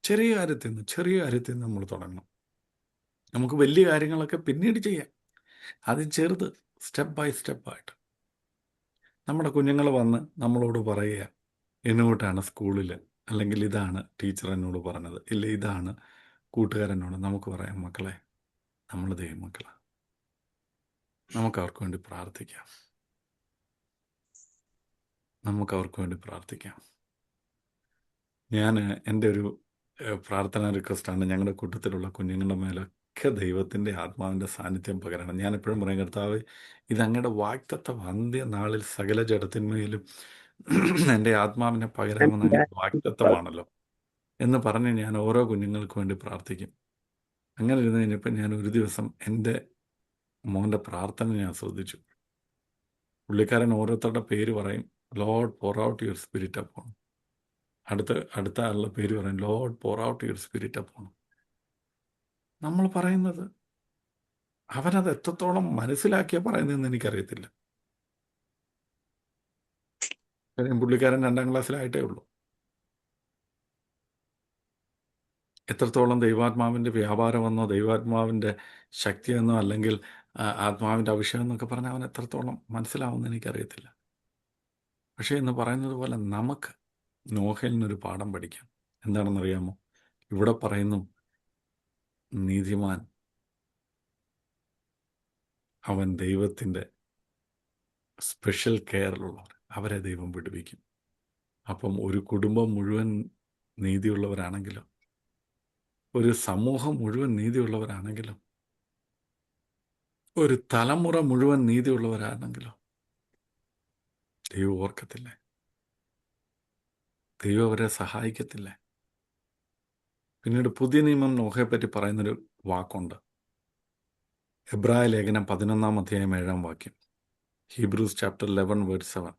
ചെറിയ കാര്യത്തിൽ നിന്ന് നമ്മൾ തുടങ്ങണം. നമുക്ക് വലിയ കാര്യങ്ങളൊക്കെ പിന്നീട് ചെയ്യാം. അത് ചെറുത്, സ്റ്റെപ്പ് ബൈ സ്റ്റെപ്പായിട്ട്. നമ്മുടെ കുഞ്ഞുങ്ങൾ വന്ന് നമ്മളോട് പറയുക, ഇന്നുകൊണ്ടാണ് സ്കൂളിൽ അല്ലെങ്കിൽ ഇതാണ് ടീച്ചർ എന്നോട് പറഞ്ഞത്, ഇല്ല ഇതാണ് കൂട്ടുകാരനോട്. നമുക്ക് പറയാം, മക്കളെ, നമ്മൾ ദൈവമക്കളാണ്, നമുക്ക് അവർക്ക് വേണ്ടി പ്രാർത്ഥിക്കാം, നമുക്ക് അവർക്ക് വേണ്ടി പ്രാർത്ഥിക്കാം. ഞാൻ എൻ്റെ ഒരു പ്രാർത്ഥന റിക്വസ്റ്റാണ്, ഞങ്ങളുടെ കൂട്ടത്തിലുള്ള കുഞ്ഞുങ്ങളുടെ മേലൊക്കെ ദൈവത്തിൻ്റെ ആത്മാവിൻ്റെ സാന്നിധ്യം പകരണം. ഞാൻ എപ്പോഴും പറയും, കർത്താവ്, ഇതങ്ങയുടെ വാഗ്ദത്ത അന്ത്യ നാളിൽ സകല ജഡത്തിന്മേലും എൻ്റെ ആത്മാവിനെ പകരാമെന്ന് അങ്ങയുടെ വാഗ്ദത്തമാണല്ലോ എന്ന് പറഞ്ഞ് ഞാൻ ഓരോ കുഞ്ഞുങ്ങൾക്ക് വേണ്ടി പ്രാർത്ഥിക്കും. അങ്ങനെ ഇരുന്ന് കഴിഞ്ഞപ്പോൾ ഞാൻ ഒരു ദിവസം എൻ്റെ മോൻ്റെ പ്രാർത്ഥന ഞാൻ ശ്രദ്ധിച്ചു. പുള്ളിക്കാരൻ ഓരോരുത്തരുടെ പേര് പറയും, Lord pore out your spirit upon. അടുത്ത ആളുടെ പേര് പറയും, Lord pore out your spirit upon. നമ്മൾ പറയുന്നത് അവനത് എത്രത്തോളം മനസ്സിലാക്കിയാ പറയുന്നതെന്ന് എനിക്കറിയത്തില്ല. കാര്യം പുള്ളിക്കാരൻ 2ാം ക്ലാസ്സിലായിട്ടേ ഉള്ളൂ. എത്രത്തോളം ദൈവാത്മാവിൻ്റെ വ്യാപാരമെന്നോ ദൈവാത്മാവിൻ്റെ ശക്തിയെന്നോ അല്ലെങ്കിൽ ആത്മാവിൻ്റെ അഭിഷേകം എന്നൊക്കെ പറഞ്ഞാൽ അവൻ എത്രത്തോളം മനസ്സിലാവുമെന്ന് എനിക്കറിയത്തില്ല. പക്ഷേ എന്ന് പറയുന്നത് പോലെ നമുക്ക് നോഹയിൽ നിന്നൊരു പാഠം പഠിക്കാം. എന്താണെന്നറിയാമോ? ഇവിടെ പറയുന്നു, നീതിമാൻ അവൻ ദൈവത്തിൻ്റെ സ്പെഷ്യൽ കെയറിലുള്ളവർ, അവരെ ദൈവം വിടുവിക്കും. അപ്പം ഒരു കുടുംബം മുഴുവൻ നീതിയുള്ളവരാണെങ്കിലും, ഒരു സമൂഹം മുഴുവൻ നീതിയുള്ളവരാണെങ്കിലും, ഒരു തലമുറ മുഴുവൻ നീതിയുള്ളവരാണെങ്കിലും ദൈവം ഓർക്കത്തില്ലേ? ദൈവം അവരെ സഹായിക്കത്തില്ലേ? പിന്നീട് പുതിയ നിയമം നോഹയെപ്പറ്റി പറയുന്നൊരു വാക്കുണ്ട്. എബ്രായ ലേഖനം 11-ാം അധ്യായം 7-ാം വാക്യം. Hebrews chapter 11 verse 7.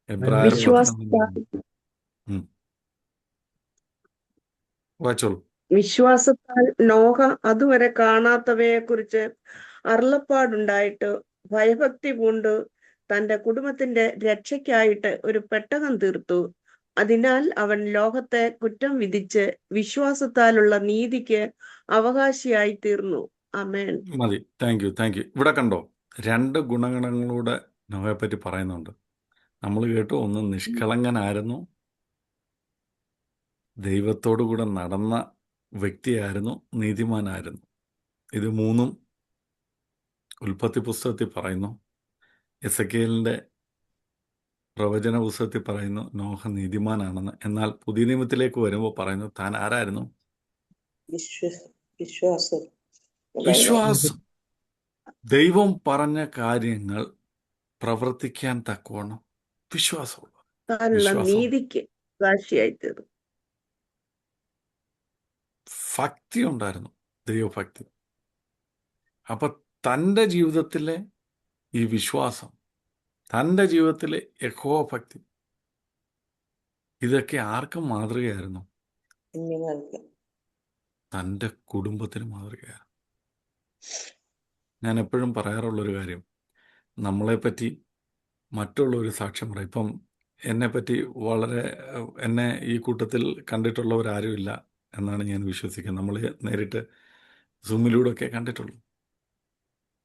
എബ്രായർ 11 വായിച്ചോളൂ. വിശ്വാസത്താൽ നോഹ അതുവരെ കാണാത്തവയെ കുറിച്ച് അരുളപ്പാടുണ്ടായിട്ട് ഭയഭക്തി പൂണ്ട് തന്റെ കുടുംബത്തിന്റെ രക്ഷയ്ക്കായിട്ട് ഒരു പെട്ടകം തീർത്തു. അതിനാൽ അവൻ ലോകത്തെ കുറ്റം വിധിച്ച് വിശ്വാസത്താലുള്ള നീതിക്ക് അവകാശിയായി തീർന്നു. ആമേൻ. മതി. Thank you. ഇവിടെ കണ്ടോ, 2 ഗുണഗണങ്ങളൂടെ നോഹയെപ്പറ്റി പറയുന്നുണ്ട്. നമ്മൾ കേട്ടു, ഒന്ന് നിഷ്കളങ്കനായിരുന്നു, ദൈവത്തോടു കൂടെ നടന്ന വ്യക്തിയായിരുന്നു, നീതിമാനായിരുന്നു. ഇത് 3ഉം ഉൽപ്പത്തി പുസ്തകത്തിൽ പറയുന്നു. എസെക്കിയേലിൻ്റെ പ്രവചന പുസ്തകത്തിൽ പറയുന്നു നോഹ നീതിമാനാണെന്ന്. എന്നാൽ പുതിയ നിയമത്തിലേക്ക് വരുമ്പോൾ പറയുന്നു താൻ ആരായിരുന്നു? വിശ്വാസം. വിശ്വാസം. ദൈവം പറഞ്ഞ കാര്യങ്ങൾ പ്രവർത്തിക്കാൻ തക്കവണ്ണം വിശ്വാസമുള്ള, നീതിക്ക് അവകാശിയായി തീർന്നു. ഭക്തി ഉണ്ടായിരുന്നു, ദൈവഭക്തി. അപ്പൊ തൻ്റെ ജീവിതത്തിലെ ഈ വിശ്വാസം, തൻ്റെ ജീവിതത്തിലെ യഹോവഭക്തി, ഇതൊക്കെ ആർക്കും മാതൃകയായിരുന്നു? തൻ്റെ കുടുംബത്തിന് മാതൃകയാണ്. ഞാൻ എപ്പോഴും പറയാറുള്ളൊരു കാര്യം, നമ്മളെപ്പറ്റി മറ്റുള്ളൊരു സാക്ഷ്യം പറയും. ഇപ്പം എന്നെപ്പറ്റി എന്നെ ഈ കൂട്ടത്തിൽ കണ്ടിട്ടുള്ളവരാരുമില്ല എന്നാണ് ഞാൻ വിശ്വസിക്കുന്നത്. നമ്മൾ നേരിട്ട് സൂമിലൂടെയൊക്കെ കണ്ടിട്ടുള്ളൂ.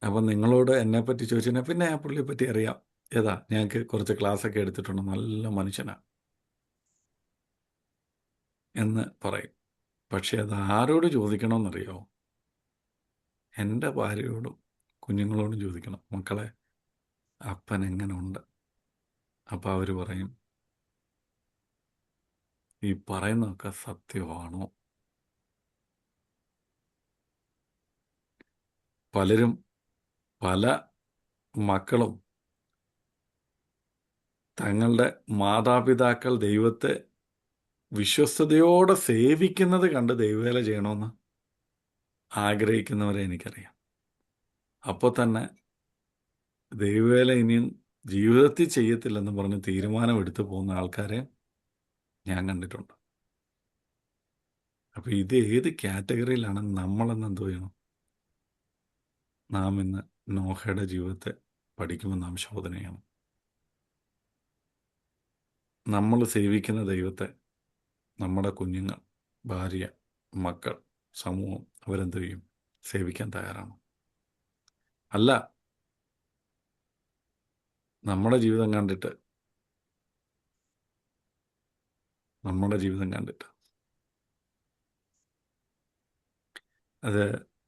അപ്പം നിങ്ങളോട് എന്നെപ്പറ്റി ചോദിച്ചാൽ പിന്നെ ആ പുള്ളിയെപ്പറ്റി അറിയാം, ഏതാ, ഞങ്ങൾക്ക് കുറച്ച് ക്ലാസ്സൊക്കെ എടുത്തിട്ടുണ്ട്, നല്ല മനുഷ്യനാണ് എന്ന് പറയും. പക്ഷേ അത് ആരോട് ചോദിക്കണമെന്നറിയോ? എൻ്റെ ഭാര്യയോടും കുഞ്ഞുങ്ങളോടും ചോദിക്കണം, മക്കളെ അപ്പൻ എങ്ങനെ ഉണ്ട്? അപ്പം അവർ പറയും, ഈ പറയുന്നതൊക്കെ സത്യമാണോ? പല മക്കളും തങ്ങളുടെ മാതാപിതാക്കൾ ദൈവത്തെ വിശ്വസ്തയോടെ സേവിക്കുന്നത് കണ്ട് ദൈവവേല ചെയ്യണമെന്ന് ആഗ്രഹിക്കുന്നവരെ എനിക്കറിയാം. അപ്പോൾ തന്നെ ദൈവവേല ഇനിയും ജീവിതത്തിൽ ചെയ്യത്തില്ലെന്ന് പറഞ്ഞ് തീരുമാനമെടുത്ത് പോകുന്ന ആൾക്കാരെ ഞാൻ കണ്ടിട്ടുണ്ട്. അപ്പോൾ ഇത് ഏത് കാറ്റഗറിയിലാണ് നമ്മളെന്ന് എന്തോ ചെയ്യണം? നാം ഇന്ന് നോഹയുടെ ജീവിതത്തെ പഠിക്കുമ്പോൾ നാം ശോധന ചെയ്യണം. നമ്മൾ സേവിക്കുന്ന ദൈവത്തെ നമ്മുടെ കുഞ്ഞുങ്ങൾ, ഭാര്യ, മക്കൾ, സമൂഹം അവരെന്ത് ചെയ്യും? സേവിക്കാൻ തയ്യാറാണ്. അല്ല, നമ്മുടെ ജീവിതം കണ്ടിട്ട് അത്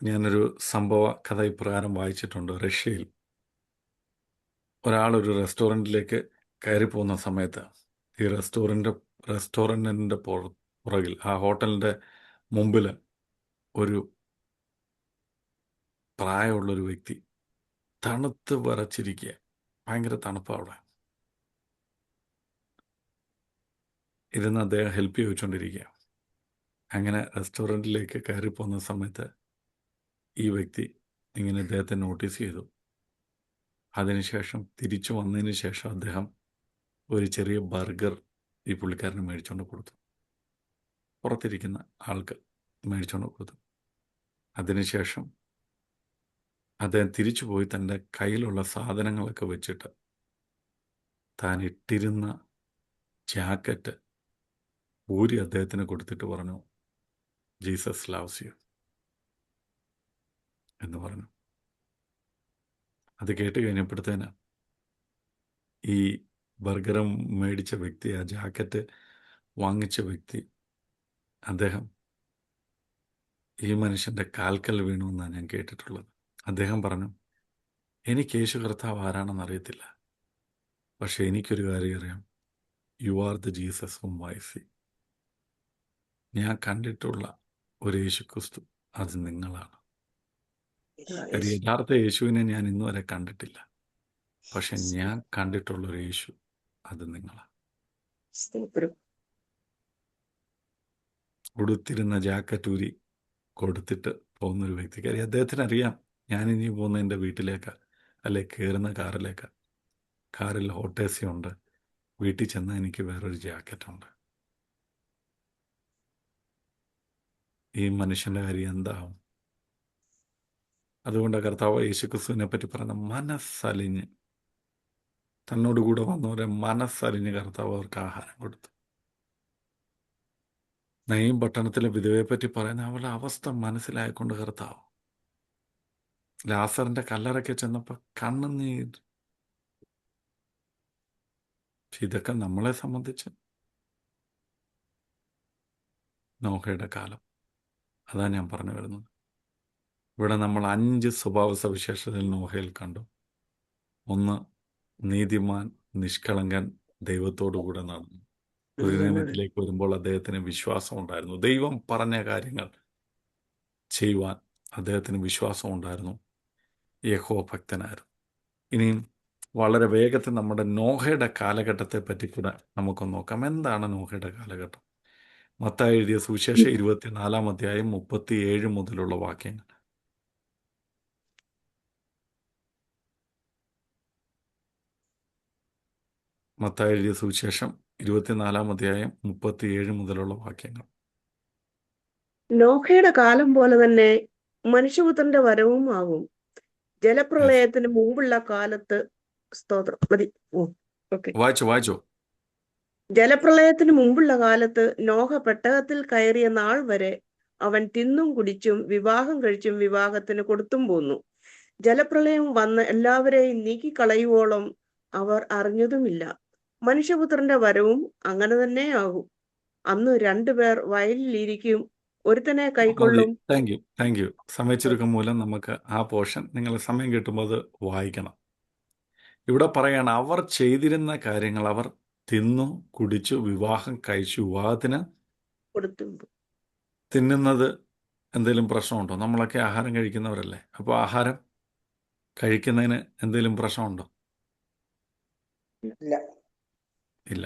ഞാനൊരു സംഭവ കഥ ഇപ്രകാരം വായിച്ചിട്ടുണ്ട്. റഷ്യയിൽ ഒരാളൊരു റെസ്റ്റോറൻറ്റിലേക്ക് കയറി പോകുന്ന സമയത്ത് ഈ റെസ്റ്റോറൻറ്റിൻ്റെ പുറകിൽ ആ ഹോട്ടലിൻ്റെ മുമ്പിൽ ഒരു പ്രായമുള്ളൊരു വ്യക്തി തണുത്ത് വിറച്ചിരിക്കുക. ഭയങ്കര തണുപ്പാണ് അവിടെ. ഇരുന്ന് അദ്ദേഹം ഹെൽപ്പ് ചോദിച്ചുകൊണ്ടിരിക്കുക. അങ്ങനെ റെസ്റ്റോറൻറ്റിലേക്ക് കയറി പോകുന്ന സമയത്ത് ഈ വ്യക്തി ഇങ്ങനെ അദ്ദേഹത്തെ നോട്ടീസ് ചെയ്തു. അതിനുശേഷം തിരിച്ചു വന്നതിന് ശേഷം അദ്ദേഹം ഒരു ചെറിയ ബർഗർ ഈ പുള്ളിക്കാരന് മേടിച്ചുകൊണ്ട് കൊടുത്തു. പുറത്തിരിക്കുന്ന ആൾക്ക് മേടിച്ചുകൊണ്ട് കൊടുത്തു. അതിനുശേഷം അദ്ദേഹം തിരിച്ചു പോയി തൻ്റെ കയ്യിലുള്ള സാധനങ്ങളൊക്കെ വെച്ചിട്ട് താൻ ഇട്ടിരുന്ന ജാക്കറ്റ് ഊരി അദ്ദേഹത്തിന് കൊടുത്തിട്ട് പറഞ്ഞു, ജീസസ് ലവ്സ് യു എന്ന് പറഞ്ഞു. അത് കേട്ട് കഴിഞ്ഞപ്പോഴത്തേന് ഈ ബർഗറും മേടിച്ച വ്യക്തി, ആ ജാക്കറ്റ് വാങ്ങിച്ച വ്യക്തി, അദ്ദേഹം ഈ മനുഷ്യൻ്റെ കാൽക്കൽ വീണു എന്നാണ് ഞാൻ കേട്ടിട്ടുള്ളത്. അദ്ദേഹം പറഞ്ഞു, എനിക്ക് യേശു കർത്താവ് ആരാണെന്ന് അറിയത്തില്ല, പക്ഷെ എനിക്കൊരു കാര്യം അറിയാം, you are the Jesus hmm I see. ഞാൻ കണ്ടിട്ടുള്ള ഒരു യേശു ക്രിസ്തു അത് നിങ്ങളാണ്. കാര്യം യഥാർത്ഥ യേശുവിനെ ഞാൻ ഇന്നു വരെ കണ്ടിട്ടില്ല, പക്ഷെ ഞാൻ കണ്ടിട്ടുള്ളൊരു യേശു അത് നിങ്ങളാണ്. ഉടുത്തിരുന്ന ജാക്കറ്റ് ഊരി കൊടുത്തിട്ട് പോകുന്നൊരു വ്യക്തി. കാര്യം അദ്ദേഹത്തിന് അറിയാം, ഞാനിനി പോകുന്ന എൻ്റെ വീട്ടിലേക്ക്, അല്ലെ കയറുന്ന കാറിലേക്ക്. കാറിൽ ഹോട്ട് AC ഉണ്ട്, വീട്ടിൽ ചെന്നാൽ എനിക്ക് വേറൊരു ജാക്കറ്റുണ്ട്. ഈ മനുഷ്യൻ്റെ കാര്യം എന്താവും? അതുകൊണ്ട് കർത്താവ് യേശുക്രിസ്തുവിനെ പറ്റി പറയുന്ന മനസ്സലിഞ്ഞ്, തന്നോടുകൂടെ വന്നവരെ മനസ്സലിഞ്ഞ് കർത്താവ് അവർക്ക് ആഹാരം കൊടുത്തു. നയീം പട്ടണത്തിലെ വിധവയെ പറ്റി പറയുന്ന അവളുടെ അവസ്ഥ മനസ്സിലായിക്കൊണ്ട് കർത്താവ് ലാസറിന്റെ കല്ലറയ്ക്ക് ചെന്നപ്പോൾ കണ്ണുനീർ. ഇതൊക്കെ നമ്മളെ സംബന്ധിച്ച് നോഹയുടെ കാലം. അതാ ഞാൻ പറഞ്ഞു വരുന്നത്. ഇവിടെ നമ്മൾ 5 സ്വഭാവ സവിശേഷതയിൽ നോഹയിൽ കണ്ടു. 1, നീതിമാൻ, നിഷ്കളങ്കൻ, ദൈവത്തോടുകൂടെ നടന്നു. ഒരു നിയമത്തിലേക്ക് വരുമ്പോൾ അദ്ദേഹത്തിന് വിശ്വാസം ഉണ്ടായിരുന്നു. ദൈവം പറഞ്ഞ കാര്യങ്ങൾ ചെയ്യുവാൻ അദ്ദേഹത്തിന് വിശ്വാസം ഉണ്ടായിരുന്നു. യഹോവ ഭക്തനായിരുന്നു. ഇനിയും വളരെ വേഗത്തിൽ നമ്മുടെ നോഹയുടെ കാലഘട്ടത്തെ പറ്റി കൂടെ നമുക്കൊന്ന് നോക്കാം. എന്താണ് നോഹയുടെ കാലഘട്ടം? മത്തായി എഴുതിയ സുവിശേഷം 24-ാം അധ്യായം 37 മുതലുള്ള വാക്യങ്ങൾ. മത്തായി എഴുതിയ സുവിശേഷം 24-ാം അധ്യായം 37 മുതലുള്ള വാക്യങ്ങൾ. നോഹയുടെ കാലം പോലെ തന്നെ മനുഷ്യപുത്രന്റെ വരവും ആകും. ജലപ്രളയത്തിന് മുമ്പുള്ള കാലത്ത് സ്തോത്രം മതി. വായിച്ചോ. ജലപ്രളയത്തിന് മുമ്പുള്ള കാലത്ത് നോഹ പെട്ടകത്തിൽ കയറിയ നാൾ വരെ അവൻ തിന്നും കുടിച്ചും വിവാഹം കഴിച്ചും വിവാഹത്തിന് കൊടുത്തും പോന്നു. ജലപ്രളയം വന്ന് എല്ലാവരെയും നീക്കിക്കളയുവോളം അവർ അറിഞ്ഞതുമില്ല. മനുഷ്യപുത്രന്റെ വരവും അങ്ങനെ തന്നെ ആകും. അന്ന് 2 പേർ വയലിലിരിക്കും, ഒരുത്തനെ കൈക്കൊള്ളും. Thank you. സമയച്ചുരുക്കം മൂലം നമുക്ക് ആ പോർഷൻ നിങ്ങൾ സമയം കിട്ടുമ്പോൾ അത് വായിക്കണം. ഇവിടെ പറയാണ്, അവർ ചെയ്തിരുന്ന കാര്യങ്ങൾ, അവർ തിന്നു കുടിച്ചു വിവാഹം കഴിച്ചു. വിവാഹത്തിന് കൊടുത്തും തിന്നുന്നത് എന്തെങ്കിലും പ്രശ്നമുണ്ടോ? നമ്മളൊക്കെ ആഹാരം കഴിക്കുന്നവരല്ലേ. അപ്പോൾ ആഹാരം കഴിക്കുന്നതിന് എന്തെങ്കിലും പ്രശ്നമുണ്ടോ? ഇല്ല.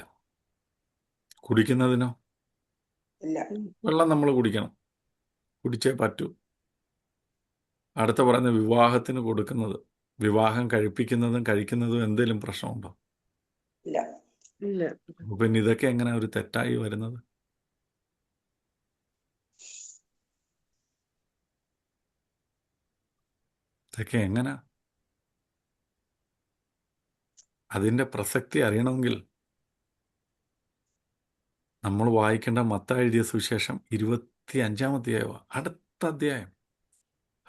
കുടിക്കുന്നതിനോ? ഇല്ല. വെള്ളം നമ്മൾ കുടിക്കണം, കുടിച്ചേ പറ്റൂ. അടുത്ത പറയുന്ന വിവാഹത്തിന് കൊടുക്കുന്നത്, വിവാഹം കഴിപ്പിക്കുന്നതും കഴിക്കുന്നതും എന്തെങ്കിലും പ്രശ്നമുണ്ടോ? ഇല്ല. പിന്നെ ഇതൊക്കെ എങ്ങനെ ഒരു തെറ്റായി വരുന്നത്? ഇതൊക്കെ എങ്ങനെ? അതിൻ്റെ പ്രസക്തി അറിയണമെങ്കിൽ നമ്മൾ വായിക്കേണ്ട മത്തായി എഴുതിയ സുവിശേഷം 25-ാം അധ്യായമാണ്.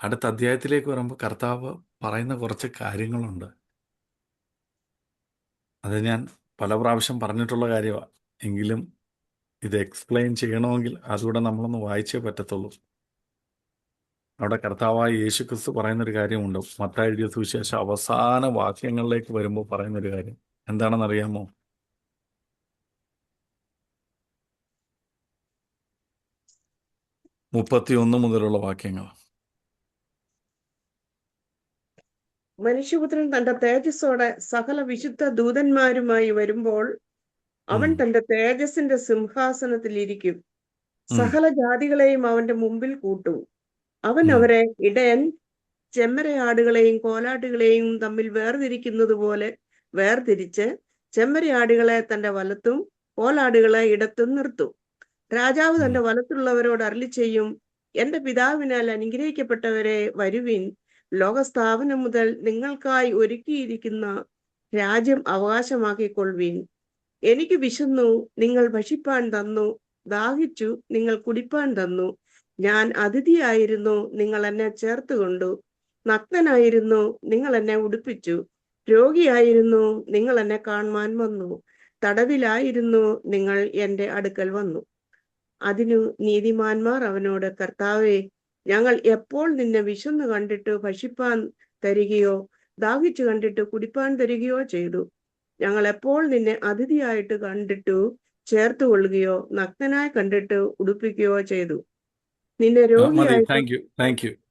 അടുത്ത അധ്യായത്തിലേക്ക് വരുമ്പോൾ കർത്താവ് പറയുന്ന കുറച്ച് കാര്യങ്ങളുണ്ട്. അത് ഞാൻ പല പ്രാവശ്യം പറഞ്ഞിട്ടുള്ള കാര്യമാണ്. എങ്കിലും ഇത് എക്സ്പ്ലെയിൻ ചെയ്യണമെങ്കിൽ അതുകൂടെ നമ്മളൊന്ന് വായിച്ചേ പറ്റത്തുള്ളൂ. അവിടെ കർത്താവായ യേശുക്രിസ്തു പറയുന്നൊരു കാര്യമുണ്ട്. മത്തായി എഴുതിയ സുവിശേഷം അവസാന വാക്യങ്ങളിലേക്ക് വരുമ്പോൾ പറയുന്നൊരു കാര്യം എന്താണെന്നറിയാമോ? 31 മുതലുള്ള വാക്യങ്ങൾ. മനുഷ്യപുത്രൻ തന്റെ തേജസ്സോടെ സകല വിശുദ്ധ ദൂതന്മാരുമായി വരുമ്പോൾ അവൻ ഉം, തന്റെ തേജസ്സിന്റെ സിംഹാസനത്തിൽ ഇരിക്കും. ഉം, സകല ജാതികളെയും അവന്റെ മുമ്പിൽ കൂട്ടും. അവൻ ഉം, അവരെ ഇടയൻ ചെമ്മരയാടുകളെയും കോലാട്ടുകളെയും തമ്മിൽ വേർതിരിക്കുന്നത് പോലെ വേർതിരിച്ച് ചെമ്മരയാടുകളെ തന്റെ വലത്തും കോലാടുകളെ ഇടത്തും നിർത്തും. രാജാവ് ഉം. തന്റെ വലത്തുള്ളവരോട് അരുളി ചെയ്യും, എന്റെ പിതാവിനാൽ അനുഗ്രഹിക്കപ്പെട്ടവരെ വരുവിൻ, ലോകസ്ഥാപനം മുതൽ നിങ്ങൾക്കായി ഒരുക്കിയിരിക്കുന്ന രാജ്യം അവകാശമാക്കിക്കൊള്ളുവിൻ. എനിക്ക് വിശന്നു, നിങ്ങൾ ഭക്ഷിപ്പാൻ തന്നു, ദാഹിച്ചു, നിങ്ങൾ കുടിപ്പാൻ തന്നു, ഞാൻ അതിഥിയായിരുന്നു, നിങ്ങൾ എന്നെ ചേർത്തുകൊണ്ടു, നഗ്നനായിരുന്നു, നിങ്ങൾ എന്നെ ഉടുപ്പിച്ചു, രോഗിയായിരുന്നു, നിങ്ങൾ എന്നെ കാണുവാൻ വന്നു, തടവിലായിരുന്നു, നിങ്ങൾ എന്റെ അടുക്കൽ വന്നു. അതിനു നീതിമാന്മാർ അവനോട്, കർത്താവേ, ഞങ്ങൾ എപ്പോൾ നിന്നെ വിശന്നു കണ്ടിട്ട് ഭക്ഷിപ്പാൻ തരികയോ ദാഹിച്ചു കണ്ടിട്ട് കുടിപ്പാൻ തരികയോ ചെയ്തു? ഞങ്ങൾ എപ്പോൾ നിന്നെ അതിഥിയായിട്ട് കണ്ടിട്ടു ചേർത്തുകൊള്ളുകയോ നഗ്നനായി കണ്ടിട്ട് ഉടുപ്പിക്കുകയോ ചെയ്തു? നിന്നെ മതി. രോഗിയായിട്ട്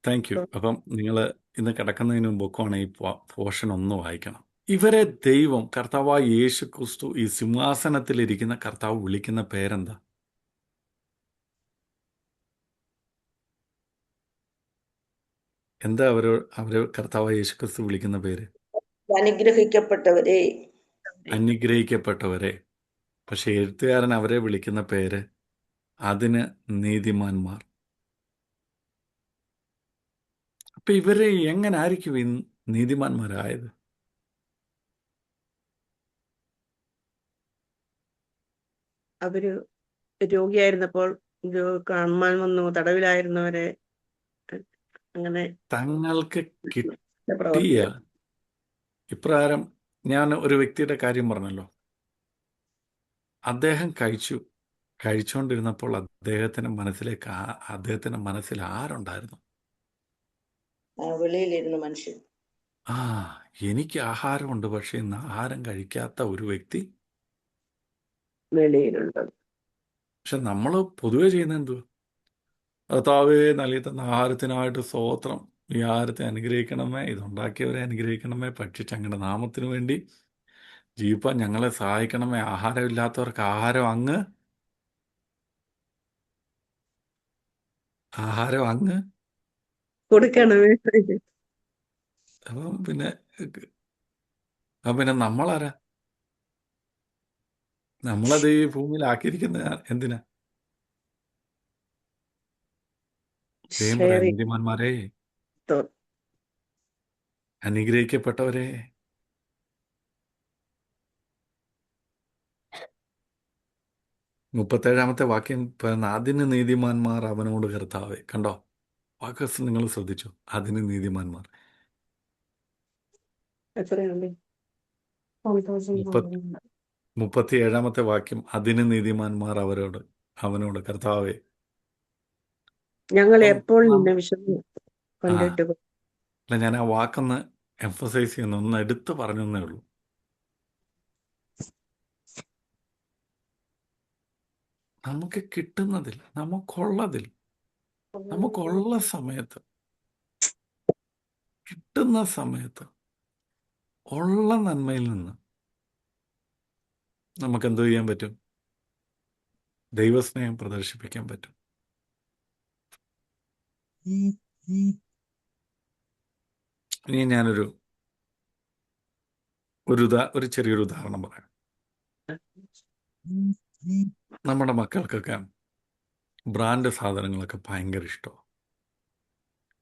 താങ്ക് യു. അപ്പം നിങ്ങൾ ഇന്ന് കിടക്കുന്നതിന് മുമ്പൊക്കെയാണ് ഈ പോർഷൻ ഒന്ന് വായിക്കണം. ഇവരെ ദൈവം കർത്താവായ യേശു ക്രിസ്തു ഈ സിംഹാസനത്തിലിരിക്കുന്ന കർത്താവ് വിളിക്കുന്ന പേരെന്താ? എന്താ അവര് കർത്താവായ യേശു ക്രിസ്തു വിളിക്കുന്ന പേര്? അനുഗ്രഹിക്കപ്പെട്ടവരെ. അനുഗ്രഹിക്കപ്പെട്ടവരെ. പക്ഷെ എഴുത്തുകാരൻ അവരെ വിളിക്കുന്ന പേര് അതിന് നീതിമാന്മാർ. അപ്പൊ ഇവര് എങ്ങനെ ആയിരിക്കും ഈ നീതിമാന്മാരായത്? അവര് രോഗിയായിരുന്നപ്പോൾ കാണുവാൻ വന്നു, തടവിലായിരുന്നവരെ അങ്ങനെ തങ്ങൾക്ക് കിട്ടിയ പ്രവർത്തിച്ചു. ഇപ്രകാരം ഞാൻ ഒരു വ്യക്തിയുടെ കാര്യം പറഞ്ഞല്ലോ. അദ്ദേഹം കഴിച്ചുകൊണ്ടിരുന്നപ്പോൾ അദ്ദേഹത്തിന്റെ മനസ്സിൽ ആരുണ്ടായിരുന്നു? വെളിയിലിരുന്ന മനുഷ്യൻ. എനിക്ക് ആഹാരമുണ്ട്, പക്ഷെ ഇന്ന് ആഹാരം കഴിക്കാത്ത ഒരു വ്യക്തി വെളിയിലുണ്ട്. പക്ഷെ നമ്മൾ പൊതുവെ ചെയ്യുന്ന എന്തുവാ? കർത്താവേ, നൽകി തന്ന ആഹാരത്തിനായിട്ട് സ്തോത്രം, ഈ ആഹാരത്തെ അനുഗ്രഹിക്കണമേ, ഇതുണ്ടാക്കിയവരെ അനുഗ്രഹിക്കണമേ, ഭക്ഷിച്ച് അങ്ങയുടെ നാമത്തിന് വേണ്ടി ജീവിപ്പാൻ ഞങ്ങളെ സഹായിക്കണമേ, ആഹാരമില്ലാത്തവർക്ക് ആഹാരം അങ്ങ് കൊടുക്കണമേ. അപ്പം പിന്നെ നമ്മളാരാ? നമ്മളത് ഈ ഭൂമിയിലാക്കിയിരിക്കുന്ന എന്തിനാ? ദൈവം പറയാം, നീതിമാന്മാരെ, അനുഗ്രഹിക്കപ്പെട്ടവരെ. മുപ്പത്തേഴാമത്തെ വാക്യം പറയുന്ന, അതിന് നീതിമാന്മാർ അവനോട് കർത്താവേ. കണ്ടോ? വാക്കസ് നിങ്ങൾ ശ്രദ്ധിച്ചു. അതിന് നീതിമാന്മാർ. 37 വാക്യം, അതിന് നീതിമാന്മാർ അവനോട് കർത്താവേ. ഞങ്ങൾ അപ്പം എപ്പോൾ നിന്നെ വിശന്നു കണ്ടിട്ട് അല്ല, ഞാൻ ആ വാക്കൊന്ന് എംഫസൈസ് ചെയ്യുന്ന ഒന്ന് എടുത്ത് പറഞ്ഞേ ഉള്ളൂ. നമുക്ക് കിട്ടുന്നതിൽ, നമുക്കുള്ള സമയത്ത്, കിട്ടുന്ന സമയത്ത് ഉള്ള നന്മയിൽ നിന്ന് നമുക്ക് എന്ത് ചെയ്യാൻ പറ്റും? ദൈവസ്നേഹം പ്രദർശിപ്പിക്കാൻ പറ്റും. ഇനി ഞാനൊരു ചെറിയൊരു ഉദാഹരണം പറയാം. നമ്മുടെ മക്കൾക്കൊക്കെ ബ്രാൻഡ് സാധനങ്ങളൊക്കെ ഭയങ്കര ഇഷ്ടമാണ്.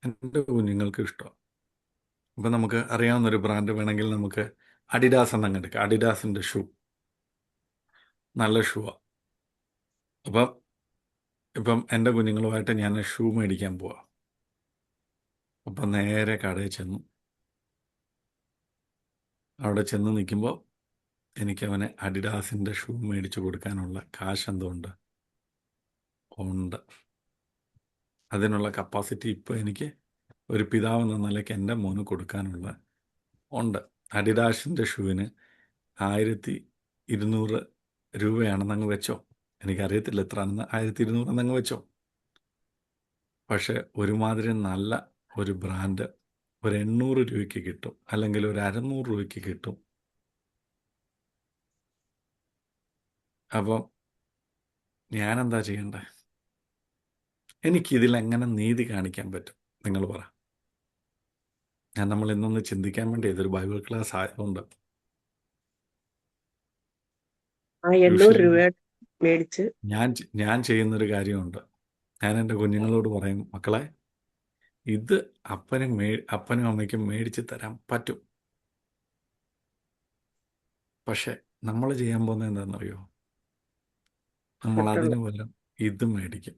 എൻ്റെ കുഞ്ഞുങ്ങൾക്ക് ഇഷ്ടമാണ്. അപ്പം നമുക്ക് അറിയാവുന്നൊരു ബ്രാൻഡ് വേണമെങ്കിൽ നമുക്ക് അഡിഡാസ് എന്നങ്ങ് എടുക്കാം. അഡിഡാസിൻ്റെ ഷൂ നല്ല ഷൂവാണ്. ഇപ്പം എൻ്റെ കുഞ്ഞുങ്ങളുമായിട്ട് ഞാൻ ഷൂ മേടിക്കാൻ പോവാം. അപ്പം നേരെ കടയിൽ ചെന്നു. അവിടെ ചെന്ന് നിൽക്കുമ്പോൾ എനിക്ക് അവന് അഡിഡാസിൻ്റെ ഷൂ മേടിച്ചു കൊടുക്കാനുള്ള കാശ് എന്തുകൊണ്ട് ഉണ്ട്. അതിനുള്ള കപ്പാസിറ്റി ഇപ്പോൾ എനിക്ക് ഒരു പിതാവ് എന്ന നിലയ്ക്ക് എൻ്റെ മോന് കൊടുക്കാനുള്ള ഉണ്ട്. അഡിഡാസിൻ്റെ ഷൂവിന് 1200 രൂപയാണെന്നങ്ങ് വെച്ചോ. എനിക്കറിയത്തില്ല എത്രയാണെന്ന്. 1200 എന്നങ്ങ് വെച്ചോ. പക്ഷേ ഒരുമാതിരി നല്ല ഒരു ബ്രാൻഡ് ഒരു 800 രൂപയ്ക്ക് കിട്ടും, അല്ലെങ്കിൽ ഒരു 600 രൂപയ്ക്ക് കിട്ടും. അപ്പം ഞാനെന്താ ചെയ്യണ്ടേ? എനിക്കിതിലെങ്ങനെ നീതി കാണിക്കാൻ പറ്റും? നിങ്ങൾ പറ. നമ്മൾ ഇന്നൊന്ന് ചിന്തിക്കാൻ വേണ്ടി ഇതൊരു ബൈബിൾ ക്ലാസ് ആയതുകൊണ്ട് ആ 800 യൂഷ്വലി രൂപ മേടിച്ച് ഞാൻ ചെയ്യുന്നൊരു കാര്യമുണ്ട്. ഞാൻ എൻ്റെ കുഞ്ഞുങ്ങളോട് പറയും, മക്കളെ, ഇത് അപ്പനും അമ്മയ്ക്കും മേടിച്ച് തരാൻ പറ്റും. പക്ഷെ നമ്മൾ ചെയ്യാൻ പോകുന്നത് എന്താണെന്നറിയോ? നമ്മൾ അതിന് പകരം ഇത് മേടിക്കും.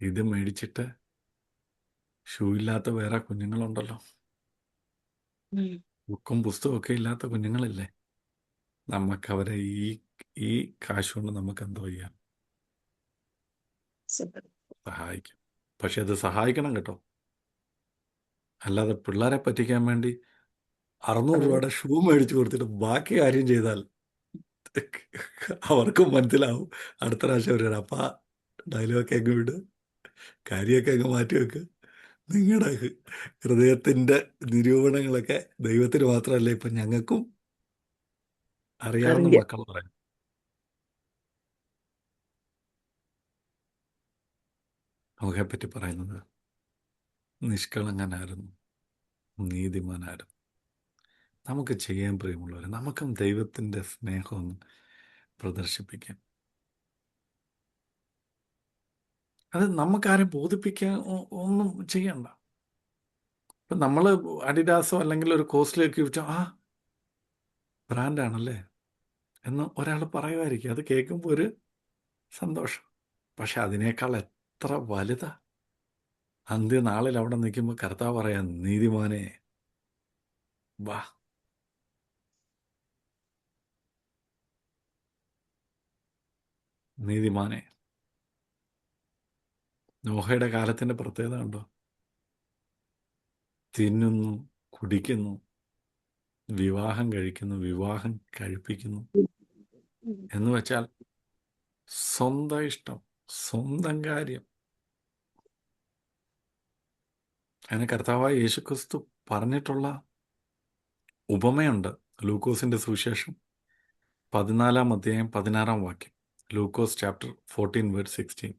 ഇത് മേടിച്ചിട്ട് ഷൂ ഇല്ലാത്ത വേറെ കുഞ്ഞുങ്ങളുണ്ടല്ലോ, ബുക്കും പുസ്തകമൊക്കെ ഇല്ലാത്ത കുഞ്ഞുങ്ങളില്ലേ, നമുക്കവരെ ഈ കാശ് കൊണ്ട് നമുക്ക് എന്തോ ചെയ്യാം? സഹായിക്കും. പക്ഷെ അത് സഹായിക്കണം കേട്ടോ. അല്ലാതെ പിള്ളേരെ പറ്റിക്കാൻ വേണ്ടി 600 രൂപയുടെ ഷൂ മേടിച്ചു കൊടുത്തിട്ട് ബാക്കി കാര്യം ചെയ്താൽ അവർക്കും മനസ്സിലാവും. അടുത്ത പ്രാവശ്യം അവർ അപ്പാ ഡയലോഗൊക്കെ അങ്ങ് വിട്, കാര്യമൊക്കെ അങ്ങ് മാറ്റി വെക്ക്. നിങ്ങളുടെ ഹൃദയത്തിൻ്റെ നിരൂപണങ്ങളൊക്കെ ദൈവത്തിന് മാത്രമല്ല, ഇപ്പം ഞങ്ങൾക്കും അറിയാവുന്ന മക്കൾ പറയും. അവരെപ്പറ്റി പറയുന്നത് നിഷ്കളങ്കനായിരുന്നു, നീതിമാനായിരുന്നു. നമുക്ക് ചെയ്യാൻ പ്രിയമുള്ളവർ, നമുക്കും ദൈവത്തിൻ്റെ സ്നേഹമൊന്ന് പ്രദർശിപ്പിക്കാം. അത് നമുക്കാരും ബോധിപ്പിക്കാൻ ഒന്നും ചെയ്യണ്ട. ഇപ്പം നമ്മൾ അഡിഡാസോ അല്ലെങ്കിൽ ഒരു കോസ്റ്റ്ലിയൊക്കെ വെച്ചാൽ ആ ബ്രാൻഡാണല്ലേ എന്ന് ഒരാൾ പറയുമായിരിക്കും. അത് കേൾക്കുമ്പോൾ ഒരു സന്തോഷം. പക്ഷെ അതിനേക്കാൾ എത്ര വലുതാ അന്ത്യനാളിൽ അവിടെ നിൽക്കുമ്പോൾ കർത്താവ് പറയാം, നീതിമാനെ വാ. നീതിമാനെ. നോഹയുടെ കാലത്തിൻ്റെ പ്രത്യേകത ഉണ്ടോ? തിന്നുന്നു, കുടിക്കുന്നു, വിവാഹം കഴിക്കുന്നു, വിവാഹം കഴിപ്പിക്കുന്നു. എന്ന് വെച്ചാൽ സ്വന്തം ഇഷ്ടം, സ്വന്തം കാര്യം. അതിന് കർത്താവായ യേശുക്രിസ്തു പറഞ്ഞിട്ടുള്ള ഉപമയുണ്ട്. ലൂക്കോസിൻ്റെ സുവിശേഷം 14 അധ്യായം 16 വാക്യം. ലൂക്കോസ് ചാപ്റ്റർ 14 വേഴ്സ് 16.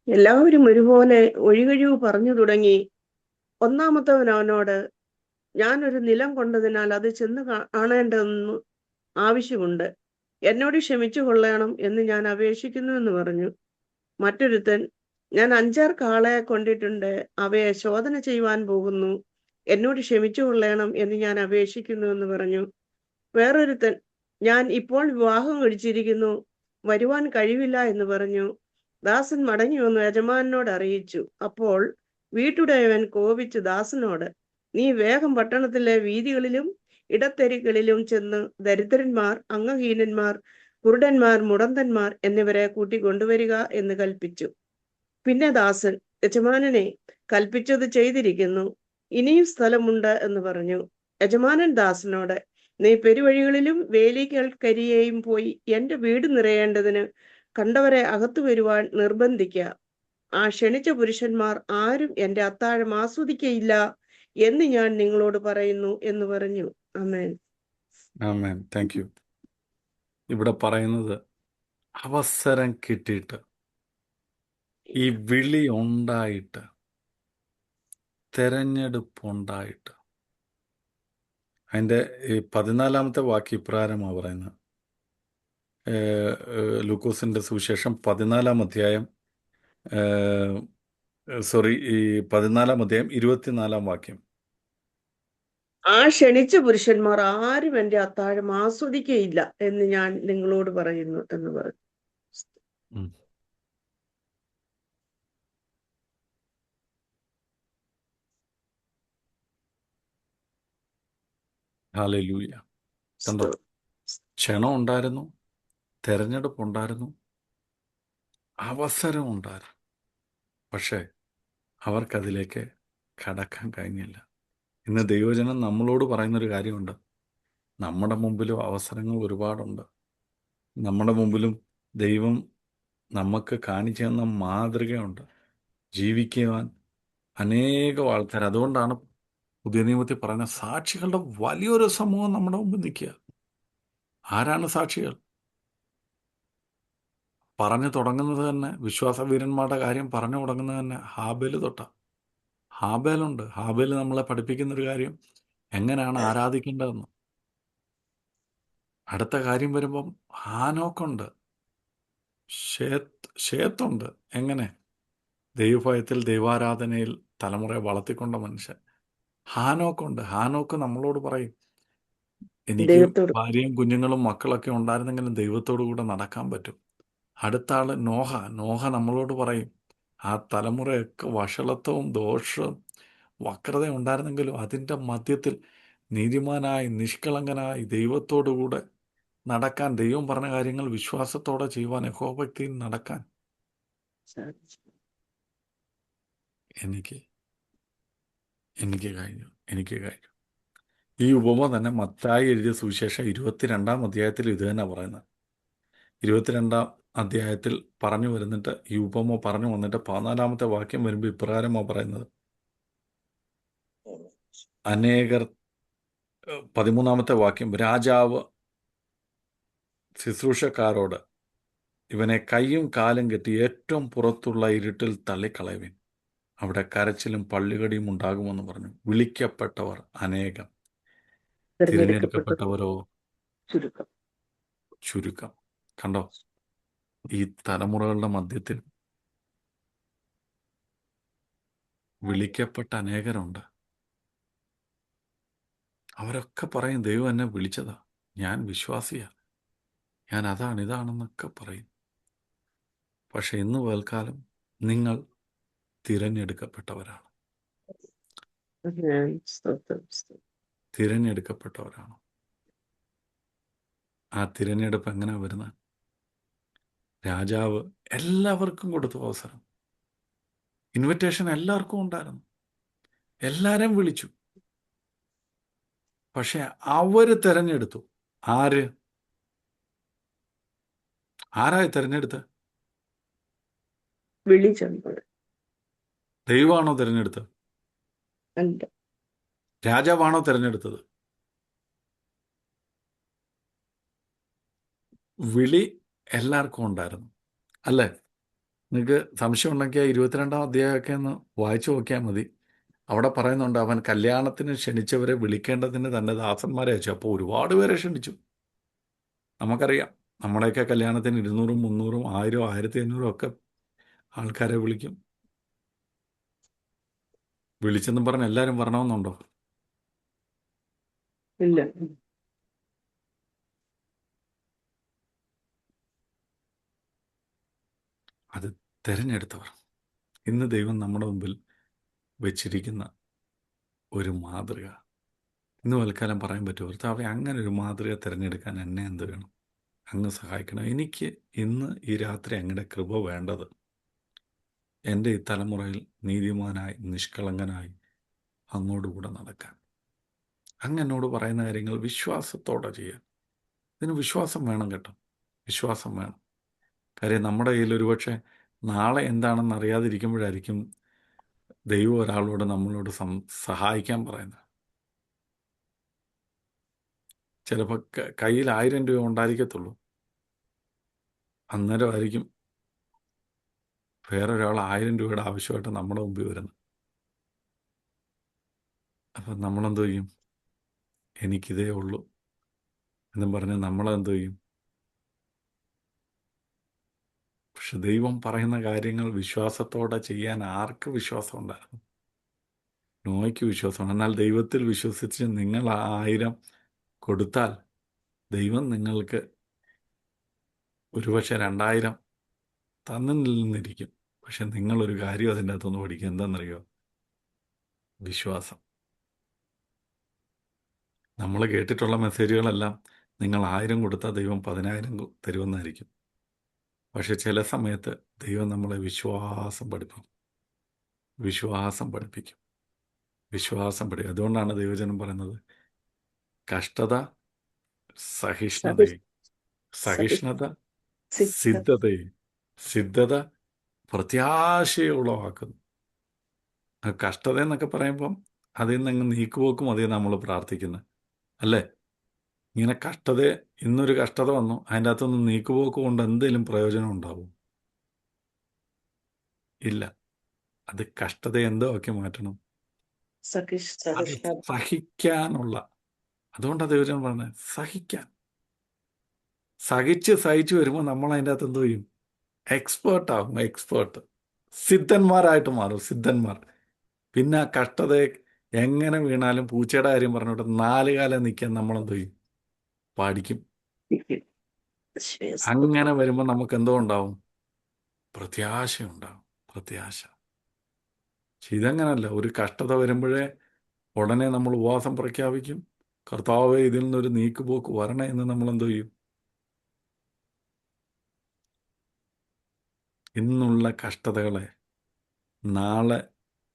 എല്ലാവരും ഒരുപോലെ ഒഴികഴിവ് പറഞ്ഞു തുടങ്ങി. ഒന്നാമത്തവൻ അവനോട്, ഞാനൊരു നിലം കൊണ്ടതിനാൽ അത് ചെന്ന് കാണേണ്ടതെന്ന് ആവശ്യമുണ്ട്, എന്നോട് ക്ഷമിച്ചു കൊള്ളണം എന്ന് ഞാൻ അപേക്ഷിക്കുന്നു എന്ന് പറഞ്ഞു. മറ്റൊരുത്തൻ, ഞാൻ 5 കാളയെ കൊണ്ടിട്ടുണ്ട്, അവയെ ശോധന ചെയ്യുവാൻ പോകുന്നു, എന്നോട് ക്ഷമിച്ചു കൊള്ളണം എന്ന് ഞാൻ അപേക്ഷിക്കുന്നു എന്ന് പറഞ്ഞു. വേറൊരുത്തൻ, ഞാൻ ഇപ്പോൾ വിവാഹം കഴിച്ചിരിക്കുന്നു, വരുവാൻ കഴിവില്ല എന്ന് പറഞ്ഞു. ദാസൻ മടങ്ങി വന്നു യജമാനോട് അറിയിച്ചു. അപ്പോൾ വീട്ടുടയവൻ കോപിച്ചു ദാസനോട്, നീ വേഗം പട്ടണത്തിലെ വീതികളിലും ഇടത്തെരുക്കളിലും ചെന്ന് ദരിദ്രന്മാർ, അംഗഹീനന്മാർ, കുരുടന്മാർ, മുടന്തന്മാർ എന്നിവരെ കൂട്ടിക്കൊണ്ടുവരിക എന്ന് കൽപ്പിച്ചു. പിന്നെ ദാസൻ, യജമാനനെ, കൽപ്പിച്ചത് ചെയ്തിരിക്കുന്നു, ഇനിയും സ്ഥലമുണ്ട് എന്ന് പറഞ്ഞു. യജമാനൻ ദാസനോട്, നീ പെരുവഴികളിലും വേലികൾക്കരിയെയും പോയി എന്റെ വീട് നിറയേണ്ടതിന് കണ്ടവരെ അകത്തു വരുവാൻ നിർബന്ധിക്കുക. ആ ക്ഷണിച്ച പുരുഷന്മാർ ആരും എന്റെ അത്താഴം ആസ്വദിക്കയില്ല എന്ന് ഞാൻ നിങ്ങളോട് പറയുന്നു എന്ന് പറഞ്ഞു. ആമേൻ. ആമേൻ. Thank you. ഇവിടെ പറയുന്നത് അവസരം കിട്ടിയിട്ട്, ഈ വിളി ഉണ്ടായിട്ട്, തെരഞ്ഞെടുപ്പുണ്ടായിട്ട്. അതിൻ്റെ ഈ 14 വാക്യം ഇപ്രകാരമാണ് പറയുന്നത്. ലൂക്കോസിൻ്റെ സുവിശേഷം 14 അധ്യായം 24 വാക്യം. ആ ക്ഷണിച്ച പുരുഷന്മാർ ആരും എന്റെ അത്താഴം ആസ്വദിക്കയില്ല എന്ന് ഞാൻ നിങ്ങളോട് പറയുന്നു എന്ന് പറഞ്ഞു. ഹല്ലേലൂയ. കണ്ടോ, ക്ഷണം ഉണ്ടായിരുന്നു, തെരഞ്ഞെടുപ്പുണ്ടായിരുന്നു, അവസരം ഉണ്ടായിരുന്നു. പക്ഷേ അവർക്കതിലേക്ക് കടക്കാൻ കഴിഞ്ഞില്ല. ഇന്ന് ദൈവജനം നമ്മളോട് പറയുന്നൊരു കാര്യമുണ്ട്. നമ്മുടെ മുമ്പിലും അവസരങ്ങൾ ഒരുപാടുണ്ട്. നമ്മുടെ മുമ്പിലും ദൈവം നമുക്ക് കാണിച്ചു തന്ന മാതൃകയുണ്ട് ജീവിക്കുവാൻ അനേകം ആൾക്കാർ. അതുകൊണ്ടാണ് പുതിയ നിയമത്തിൽ പറയുന്ന സാക്ഷികളുടെ വലിയൊരു സമൂഹം നമ്മുടെ മുമ്പിൽ നിൽക്കുക. ആരാണ് സാക്ഷികൾ? പറഞ്ഞു തുടങ്ങുന്നത് തന്നെ, വിശ്വാസവീരന്മാരുടെ കാര്യം പറഞ്ഞു തുടങ്ങുന്നത് തന്നെ ഹാബേൽ തൊട്ട. ഹാബേലുണ്ട്. ഹാബേൽ നമ്മളെ പഠിപ്പിക്കുന്നൊരു കാര്യം എങ്ങനെയാണ് ആരാധിക്കേണ്ടതെന്ന്. അടുത്ത കാര്യം വരുമ്പം ഹാനോക്കുണ്ട്, ഷേത്തുണ്ട്. എങ്ങനെ ദൈവഭയത്തിൽ ദൈവാരാധനയിൽ തലമുറയെ വളർത്തിക്കൊണ്ട മനുഷ്യൻ. ഹാനോക്കുണ്ട്. ഹാനോക്ക് നമ്മളോട് പറയും, എനിക്ക് ദൈവത്തോട് ഭാര്യയും കുഞ്ഞുങ്ങളും മക്കളൊക്കെ ഉണ്ടായിരുന്നെങ്കിലും ദൈവത്തോടു കൂടെ നടക്കാൻ പറ്റും. അടുത്ത ആള് നോഹ. നോഹ നമ്മളോട് പറയും, ആ തലമുറയൊക്കെ വഷളത്വവും ദോഷവും വക്രതയും ഉണ്ടായിരുന്നെങ്കിലും അതിൻ്റെ മധ്യത്തിൽ നീതിമാനായി നിഷ്കളങ്കനായി ദൈവത്തോടുകൂടെ നടക്കാൻ, ദൈവം പറഞ്ഞ കാര്യങ്ങൾ വിശ്വാസത്തോടെ ചെയ്യുവാൻ, യഹോവഭക്തിയിൽ നടക്കാൻ സാധിച്ചു. എനിക്ക് കഴിഞ്ഞു. ഈ ഉപമ തന്നെ മത്തായി എഴുതിയ സുവിശേഷം 22-ാം അധ്യായത്തിൽ ഇത് തന്നെ പറയുന്നത്. 22-ാം അധ്യായത്തിൽ പറഞ്ഞു വരുന്നിട്ട് ഈ ഉപമ പറഞ്ഞു വന്നിട്ട് 14-ാമത്തെ വാക്യം വരുമ്പോൾ ഇപ്രകാരമാണ് പറയുന്നത്. അനേകർ 13-ാമത്തെ വാക്യം, രാജാവ് ശുശ്രൂഷക്കാരോട് ഇവനെ കൈയും കാലും കെട്ടി ഏറ്റവും പുറത്തുള്ള ഇരുട്ടിൽ തള്ളിക്കളയുവിൻ, അവിടെ കരച്ചിലും പള്ളികടിയും ഉണ്ടാകുമെന്ന് പറഞ്ഞു. വിളിക്കപ്പെട്ടവർ അനേകം, തിരഞ്ഞെടുക്കപ്പെട്ടവരോ ചുരുക്കം. കണ്ടോ, ഈ തലമുറകളുടെ മധ്യത്തിൽ വിളിക്കപ്പെട്ട അനേകരുണ്ട്. അവരൊക്കെ പറയും, ദൈവം എന്നെ വിളിച്ചതാ, ഞാൻ വിശ്വാസിയാ, ഞാൻ അതാണ് ഇതാണെന്നൊക്കെ പറയും. പക്ഷെ ഇന്ന് പകൽക്കാലം നിങ്ങൾ തിരഞ്ഞെടുക്കപ്പെട്ടവരാണ്. തിരഞ്ഞെടുക്കപ്പെട്ടവരാണ്. ആ തിരഞ്ഞെടുപ്പ് എങ്ങനെ വരുന്നത്? രാജാവ് എല്ലാവർക്കും കൊടുത്തു അവസരം. ഇൻവിറ്റേഷൻ എല്ലാവർക്കും ഉണ്ടായിരുന്നു. എല്ലാവരെയും വിളിച്ചു. പക്ഷെ അവര് തിരഞ്ഞെടുത്തു. ആരായി തിരഞ്ഞെടുത്ത്? ദൈവമാണോ തിരഞ്ഞെടുത്തത്? രാജാവാണോ തിരഞ്ഞെടുത്തത്? വിളി എല്ലാവർക്കും ഉണ്ടായിരുന്നു, അല്ലേ? നിങ്ങൾക്ക് സംശയം ഉണ്ടെങ്കിൽ 22-ാം അധ്യായമൊക്കെ ഒന്ന് വായിച്ചു നോക്കിയാൽ മതി. അവിടെ പറയുന്നുണ്ട്, അവൻ കല്യാണത്തിന് ക്ഷണിച്ചവരെ വിളിക്കേണ്ടതിന് തൻ്റെ ദാസന്മാരെ അയച്ചു. അപ്പോൾ ഒരുപാട് പേരെ ക്ഷണിച്ചു. നമുക്കറിയാം, നമ്മുടെയൊക്കെ കല്യാണത്തിന് 200, 300, 1000, 1500 ഒക്കെ ആൾക്കാരെ വിളിക്കും. വിളിച്ചെന്നും പറഞ്ഞ് എല്ലാവരും വരണമെന്നുണ്ടോ? ഇല്ല. അത് തിരഞ്ഞെടുത്തവർ. ഇന്ന് ദൈവം നമ്മുടെ മുമ്പിൽ വെച്ചിരിക്കുന്ന ഒരു മാതൃക. ഇന്ന് വൽക്കാലം പറയാൻ പറ്റുമോ, കർത്താവേ, അങ്ങനെ ഒരു മാതൃക തിരഞ്ഞെടുക്കാൻ എന്നെ എന്ത് വേണം? അങ്ങ് സഹായിക്കണം. എനിക്ക് ഇന്ന് ഈ രാത്രി അങ്ങയുടെ കൃപ വേണ്ടത് എൻ്റെ ഈ തലമുറയിൽ നീതിമാനായി നിഷ്കളങ്കനായി അങ്ങോട്ടുകൂടെ നടക്കാൻ. അങ്ങ് എന്നോട് പറയുന്ന കാര്യങ്ങൾ വിശ്വാസത്തോടെ ചെയ്യാൻ. ഇതിന് വിശ്വാസം വേണം കേട്ടോ, വിശ്വാസം വേണം. കാര്യം നമ്മുടെ കയ്യിൽ ഒരുപക്ഷെ നാളെ എന്താണെന്ന് അറിയാതിരിക്കുമ്പോഴായിരിക്കും ദൈവം ഒരാളോട് നമ്മളോട് സഹായിക്കാൻ പറയുന്നത്. ചിലപ്പോൾ കയ്യിൽ 1000 രൂപ ഉണ്ടായിരിക്കത്തുള്ളൂ. അന്നേരമായിരിക്കും വേറൊരാൾ 1000 രൂപയുടെ ആവശ്യമായിട്ട് നമ്മുടെ മുമ്പിൽ വരുന്നത്. അപ്പം നമ്മളെന്തോ ചെയ്യും? എനിക്കിതേ ഉള്ളൂ എന്നും പറഞ്ഞ് നമ്മളെന്തോ ചെയ്യും? പക്ഷെ ദൈവം പറയുന്ന കാര്യങ്ങൾ വിശ്വാസത്തോടെ ചെയ്യാൻ ആർക്ക് വിശ്വാസം ഉണ്ടായിരുന്നു? നോയ്ക്ക് വിശ്വാസമാണ്. എന്നാൽ ദൈവത്തിൽ വിശ്വസിച്ച് നിങ്ങൾ 1000 കൊടുത്താൽ ദൈവം നിങ്ങൾക്ക് ഒരുപക്ഷെ 2000 തന്നിരിക്കും. പക്ഷെ നിങ്ങളൊരു കാര്യം അതിൻ്റെ അകത്തുനിന്ന് പഠിക്കുക. എന്താണെന്നറിയോ? വിശ്വാസം. നമ്മൾ കേട്ടിട്ടുള്ള മെസ്സേജുകളെല്ലാം നിങ്ങൾ 1000 കൊടുത്താൽ ദൈവം 10,000 തരുമെന്നായിരിക്കും. പക്ഷെ ചില സമയത്ത് ദൈവം നമ്മളെ വിശ്വാസം പഠിപ്പിക്കും. അതുകൊണ്ടാണ് ദൈവജനം പറയുന്നത്, കഷ്ടത സഹിഷ്ണുതയും, സഹിഷ്ണുത സിദ്ധതയും, സിദ്ധത പ്രത്യാശയെ ഉളവാക്കുന്നു. കഷ്ടത എന്നൊക്കെ പറയുമ്പം അതിൽ നിന്ന് നീക്കുപോക്കും അതേ നമ്മൾ പ്രാർത്ഥിക്കുന്നത് അല്ലേ? ഇങ്ങനെ ഇന്നൊരു കഷ്ടത വന്നു, അതിൻ്റെ അകത്തുനിന്ന് നീക്കുപോക്ക് കൊണ്ട് എന്തെങ്കിലും പ്രയോജനം ഉണ്ടാവും? ഇല്ല. അത് കഷ്ടത എന്തോ ആക്കി മാറ്റണം? അത് സഹിഷ്ണുത. സഹിക്കാനുള്ള. അതുകൊണ്ടാണ് ദൈവജനം പറഞ്ഞത് സഹിച്ച് വരുമ്പോൾ നമ്മൾ അതിൻ്റെ അകത്ത് എന്തോ ചെയ്യും? എക്സ്പേർട്ട് സിദ്ധന്മാരായിട്ട് മാറും. പിന്നെ ആ കഷ്ടത എങ്ങനെ വീണാലും പൂച്ചയുടെ കാര്യം പറഞ്ഞോട്ടെ 4 കാലം നിൽക്കാൻ നമ്മളെന്തോ ചെയ്യും? പഠിക്കും. അങ്ങനെ വരുമ്പോൾ നമുക്ക് എന്തോ ഉണ്ടാവും? പ്രത്യാശയുണ്ടാവും. പക്ഷെ ഇതങ്ങനല്ല. ഒരു കഷ്ടത വരുമ്പോഴേ ഉടനെ നമ്മൾ ഉപവാസം പ്രഖ്യാപിക്കും, കർത്താവേ ഇതിൽ നിന്നൊരു നീക്കുപോക്ക് വരണേ എന്ന് നമ്മൾ എന്തോ ചെയ്യും? ഇന്നുള്ള കഷ്ടതകളെ നാളെ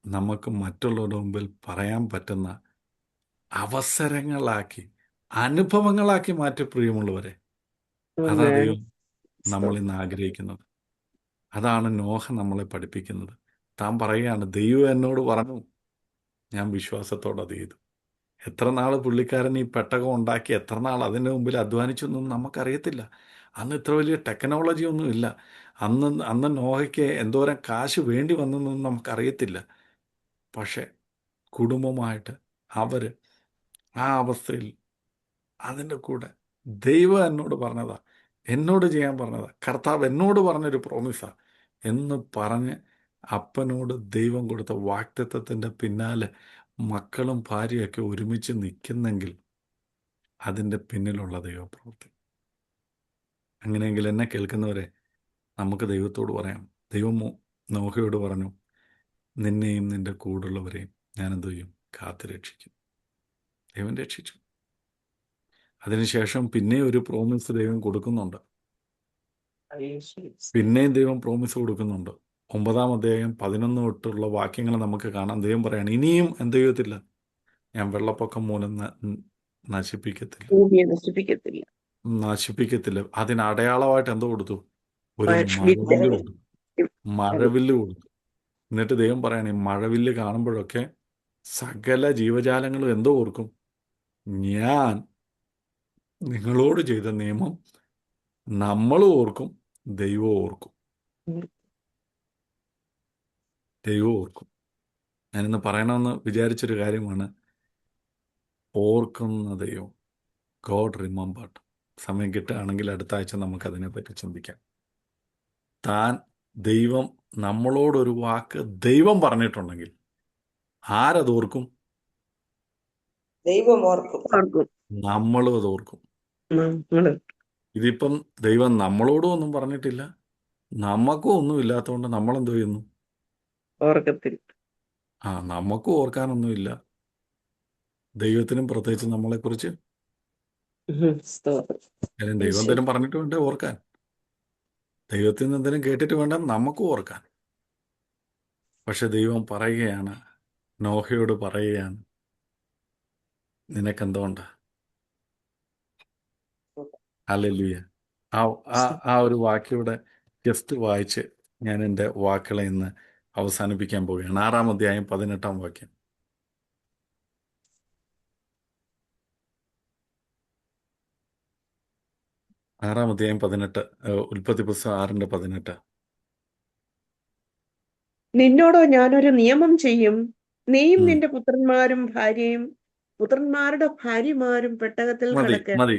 നമുക്ക് മറ്റുള്ളവരുടെ മുമ്പിൽ പറയാൻ പറ്റുന്ന അവസരങ്ങളാക്കി, അനുഭവങ്ങളാക്കി മാറ്റി. പ്രിയമുള്ളവരെ, അതാ ദൈവം നമ്മൾ ഇന്ന് ആഗ്രഹിക്കുന്നത്. അതാണ് നോഹ നമ്മളെ പഠിപ്പിക്കുന്നത്. താൻ പറയുകയാണ്, ദൈവം എന്നോട് പറഞ്ഞു, ഞാൻ വിശ്വാസത്തോടെ അത് ചെയ്തു. എത്ര നാൾ പുള്ളിക്കാരൻ ഈ പെട്ടകം ഉണ്ടാക്കി, എത്ര നാൾ അതിൻ്റെ മുമ്പിൽ അധ്വാനിച്ചു എന്നൊന്നും നമുക്കറിയത്തില്ല. അന്ന് ഇത്ര വലിയ ടെക്നോളജി ഒന്നും ഇല്ല. അന്ന് നോഹയ്ക്ക് എന്തോരം കാശ് വേണ്ടി വന്നെന്നൊന്നും നമുക്കറിയത്തില്ല. പക്ഷേ കുടുംബമായിട്ട് അവർ ആ അവസ്ഥയിൽ, അതിൻ്റെ കൂടെ ദൈവം എന്നോട് ചെയ്യാൻ പറഞ്ഞതാ, കർത്താവ് എന്നോട് പറഞ്ഞൊരു പ്രോമിസാ എന്ന് പറഞ്ഞ് അപ്പനോട് ദൈവം കൊടുത്ത വാഗ്ദത്തത്തിൻ്റെ പിന്നാലെ മക്കളും ഭാര്യയൊക്കെ ഒരുമിച്ച് നിൽക്കുന്നെങ്കിൽ അതിൻ്റെ പിന്നിലുള്ള ദൈവപ്രവൃത്തി. അങ്ങനെയെങ്കിൽ എന്നെ കേൾക്കുന്നവരെ, നമുക്ക് ദൈവത്തോട് പറയാം. ദൈവം നോഹയോട് പറഞ്ഞു, നിന്നെയും നിൻ്റെ കൂടുള്ളവരെയും ഞാൻ എന്തു ചെയ്യും? കാത്തു രക്ഷിക്കും. ദൈവം രക്ഷിച്ചു. അതിനുശേഷം പിന്നെ ഒരു പ്രോമിസ് ദൈവം കൊടുക്കുന്നുണ്ട്. പിന്നെയും ദൈവം പ്രോമിസ് കൊടുക്കുന്നുണ്ട്. 9-ാം അധ്യായം 11 തൊട്ടുള്ള വാക്യങ്ങൾ നമുക്ക് കാണാം. ദൈവം പറയാണ്, ഇനിയും എന്ത് ചെയ്യത്തില്ല? ഞാൻ വെള്ളപ്പൊക്കം മൂലം നശിപ്പിക്കത്തില്ല. അതിന് അടയാളമായിട്ട് എന്തോ കൊടുത്തു? ഒരു മഴവില്ല് കൊടുത്തു. എന്നിട്ട് ദൈവം പറയണേ, മഴവില്ല് കാണുമ്പോഴൊക്കെ സകല ജീവജാലങ്ങളും എന്തോ ഓർക്കും? ഞാൻ നിങ്ങളോട് ചെയ്ത നിയമം നമ്മളും ഓർക്കും, ദൈവവും ഓർക്കും. ഞാനിന്ന് പറയണമെന്ന് വിചാരിച്ചൊരു കാര്യമാണ്, ഓർക്കുന്ന ദൈവം. God remembered. സമയം കിട്ടുകയാണെങ്കിൽ അടുത്ത ആഴ്ച നമുക്കതിനെപ്പറ്റി ചിന്തിക്കാം. ദൈവം നമ്മളോടൊരു വാക്ക് ദൈവം പറഞ്ഞിട്ടുണ്ടെങ്കിൽ ആരത് ഓർക്കും? ദൈവം ഓർക്കും. നമ്മളും അത് ഓർക്കും. ഇതിപ്പം ദൈവം നമ്മളോടും ഒന്നും പറഞ്ഞിട്ടില്ല, നമുക്കും ഒന്നും ഇല്ലാത്തതുകൊണ്ട് നമ്മളെന്തോ ചെയ്യുന്നു? ഓർക്കത്തില്ല. നമുക്കും ഓർക്കാനൊന്നുമില്ല. ദൈവത്തിനും പ്രത്യേകിച്ച് നമ്മളെക്കുറിച്ച് ദൈവം എന്തെങ്കിലും പറഞ്ഞിട്ട് വേണ്ടേ ഓർക്കാൻ? ദൈവത്തിൽ നിന്ന് എന്തെങ്കിലും കേട്ടിട്ട് വേണ്ട നമുക്കും ഓർക്കാൻ. പക്ഷെ ദൈവം പറയുകയാണ്, നോഹയോട് പറയുകയാണ്, നിനക്കെന്തോണ്ട്? ഹല്ലേലൂയ. ആ ഒരു വാക്യയുടെ ജസ്റ്റ് വായിച്ച് ഞാൻ എൻ്റെ വാക്കുകളെ ഇന്ന് അവസാനിപ്പിക്കാൻ പോവുകയാണ്. 6-ാം അധ്യായം 18-ാം വാക്യം. ആറാം അധ്യായം 18, ഉൽപ്പത്തി പുസ്തകം 6:18. നിന്നോടോ ഞാനൊരു നിയമം ചെയ്യും, നീയും നിന്റെ പുത്രന്മാരും ഭാര്യയും പുത്രന്മാരുടെ ഭാര്യമാരും പെട്ടകത്തിൽ മതി.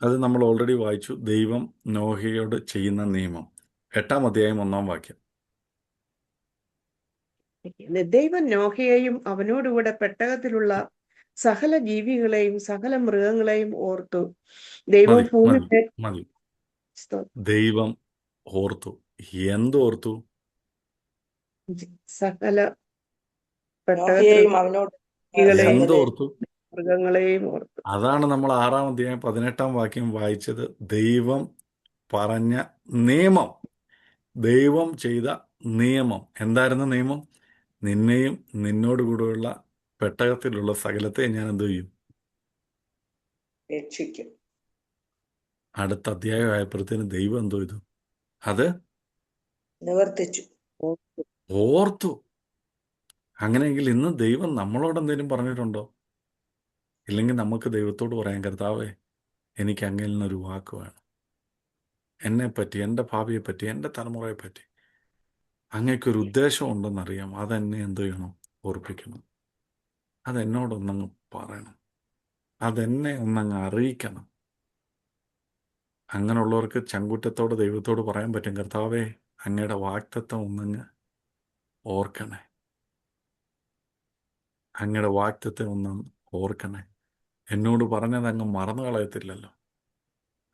അത് നമ്മൾ ഓൾറെഡി വായിച്ചു. ദൈവം നോഹയോട് ചെയ്യുന്ന നിയമം. 8-ാം അധ്യായം 1-ാം വാക്യം. ദൈവം നോഹയെയും അവനോടുകൂടെ പെട്ടകത്തിലുള്ള സകല ജീവികളെയും സകല മൃഗങ്ങളെയും ഓർത്തു. ദൈവം മതി. ദൈവം ഓർത്തു. എന്തോർത്തു? സകല നോഹയെയും അവനോട് എന്തോർത്തു? മൃഗങ്ങളെയും ഓർത്തു. അതാണ് നമ്മൾ 6-ാം അധ്യായം 18-ാം വാക്യം വായിച്ചത്. ദൈവം പറഞ്ഞ നിയമം, ദൈവം ചെയ്ത നിയമം എന്തായിരുന്നു? നിയമം, നിന്നെയും നിന്നോട് കൂടെയുള്ള പെട്ടകത്തിലുള്ള സകലത്തെ ഞാൻ എന്ത് ചെയ്യും? രക്ഷിക്കും. അടുത്ത അധ്യായം ആയപ്പോഴത്തേന് ദൈവം എന്തോ ചെയ്തു? അത് നിവർത്തിച്ചു. ഓർത്തു. അങ്ങനെയെങ്കിൽ ഇന്ന് ദൈവം നമ്മളോട് എന്തെങ്കിലും പറഞ്ഞിട്ടുണ്ടോ? ഇല്ലെങ്കിൽ നമുക്ക് ദൈവത്തോട് പറയാം, കർത്താവേ, എനിക്ക് അങ്ങിൽ നിന്നൊരു വാക്ക് വേണം. എന്നെപ്പറ്റി, എൻ്റെ ഭാവിയെപ്പറ്റി, എൻ്റെ തലമുറയെപ്പറ്റി അങ്ങേക്കൊരു ഉദ്ദേശം ഉണ്ടെന്നറിയാം. അതെന്നെ എന്ത് ചെയ്യണം? ഓർപ്പിക്കണം. അതെന്നോടൊന്നങ്ങ് പറയണം. അതെന്നെ ഒന്നങ്ങ് അറിയിക്കണം. അങ്ങനെയുള്ളവർക്ക് ചങ്കുറ്റത്തോട് ദൈവത്തോട് പറയാൻ പറ്റും, കർത്താവേ, അങ്ങയുടെ വാഗ്ദത്തം ഒന്നങ്ങ് ഓർക്കണേ, അങ്ങയുടെ വാഗ്ദത്തം ഒന്ന് ഓർക്കണേ. എന്നോട് പറഞ്ഞത് അങ്ങ് മറന്നു കളയത്തില്ലല്ലോ.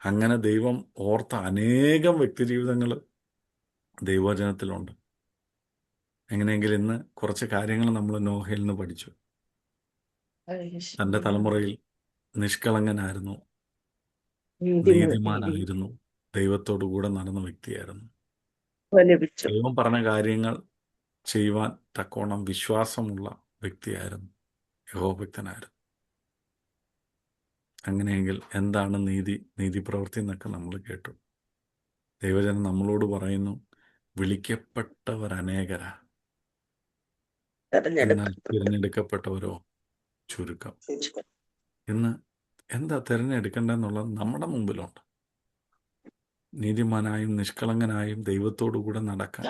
അങ്ങനെ ദൈവം ഓർത്ത അനേകം വ്യക്തിജീവിതങ്ങൾ ദൈവവചനത്തിലുണ്ട്. എങ്ങനെയെങ്കിലും ഇന്ന് കുറച്ച് കാര്യങ്ങൾ നമ്മൾ നോഹയിൽ നിന്ന് പഠിച്ചു. തൻ്റെ തലമുറയിൽ നിഷ്കളങ്കനായിരുന്നു, നീതിമാനായിരുന്നു, ദൈവത്തോടു കൂടെ നടന്ന വ്യക്തിയായിരുന്നു. ലഭിച്ചു. ദൈവം പറഞ്ഞ കാര്യങ്ങൾ ചെയ്യുവാൻ തക്കോണം വിശ്വാസമുള്ള വ്യക്തിയായിരുന്നു, യഹോഭക്തനായിരുന്നു. അങ്ങനെയെങ്കിൽ എന്താണ് നീതി പ്രവൃത്തി എന്നൊക്കെ നമ്മൾ കേട്ടു. ദൈവജനം നമ്മളോട് പറയുന്നു, വിളിക്കപ്പെട്ടവർ അനേകരാ, എന്നാൽ തിരഞ്ഞെടുക്കപ്പെട്ടവരോ ചുരുക്കം. ഇന്ന് എന്താ തിരഞ്ഞെടുക്കേണ്ടതെന്നുള്ളത് നമ്മുടെ മുമ്പിലുണ്ട്. നീതിമാനായും നിഷ്കളങ്കനായും ദൈവത്തോടു കൂടെ നടക്കാൻ,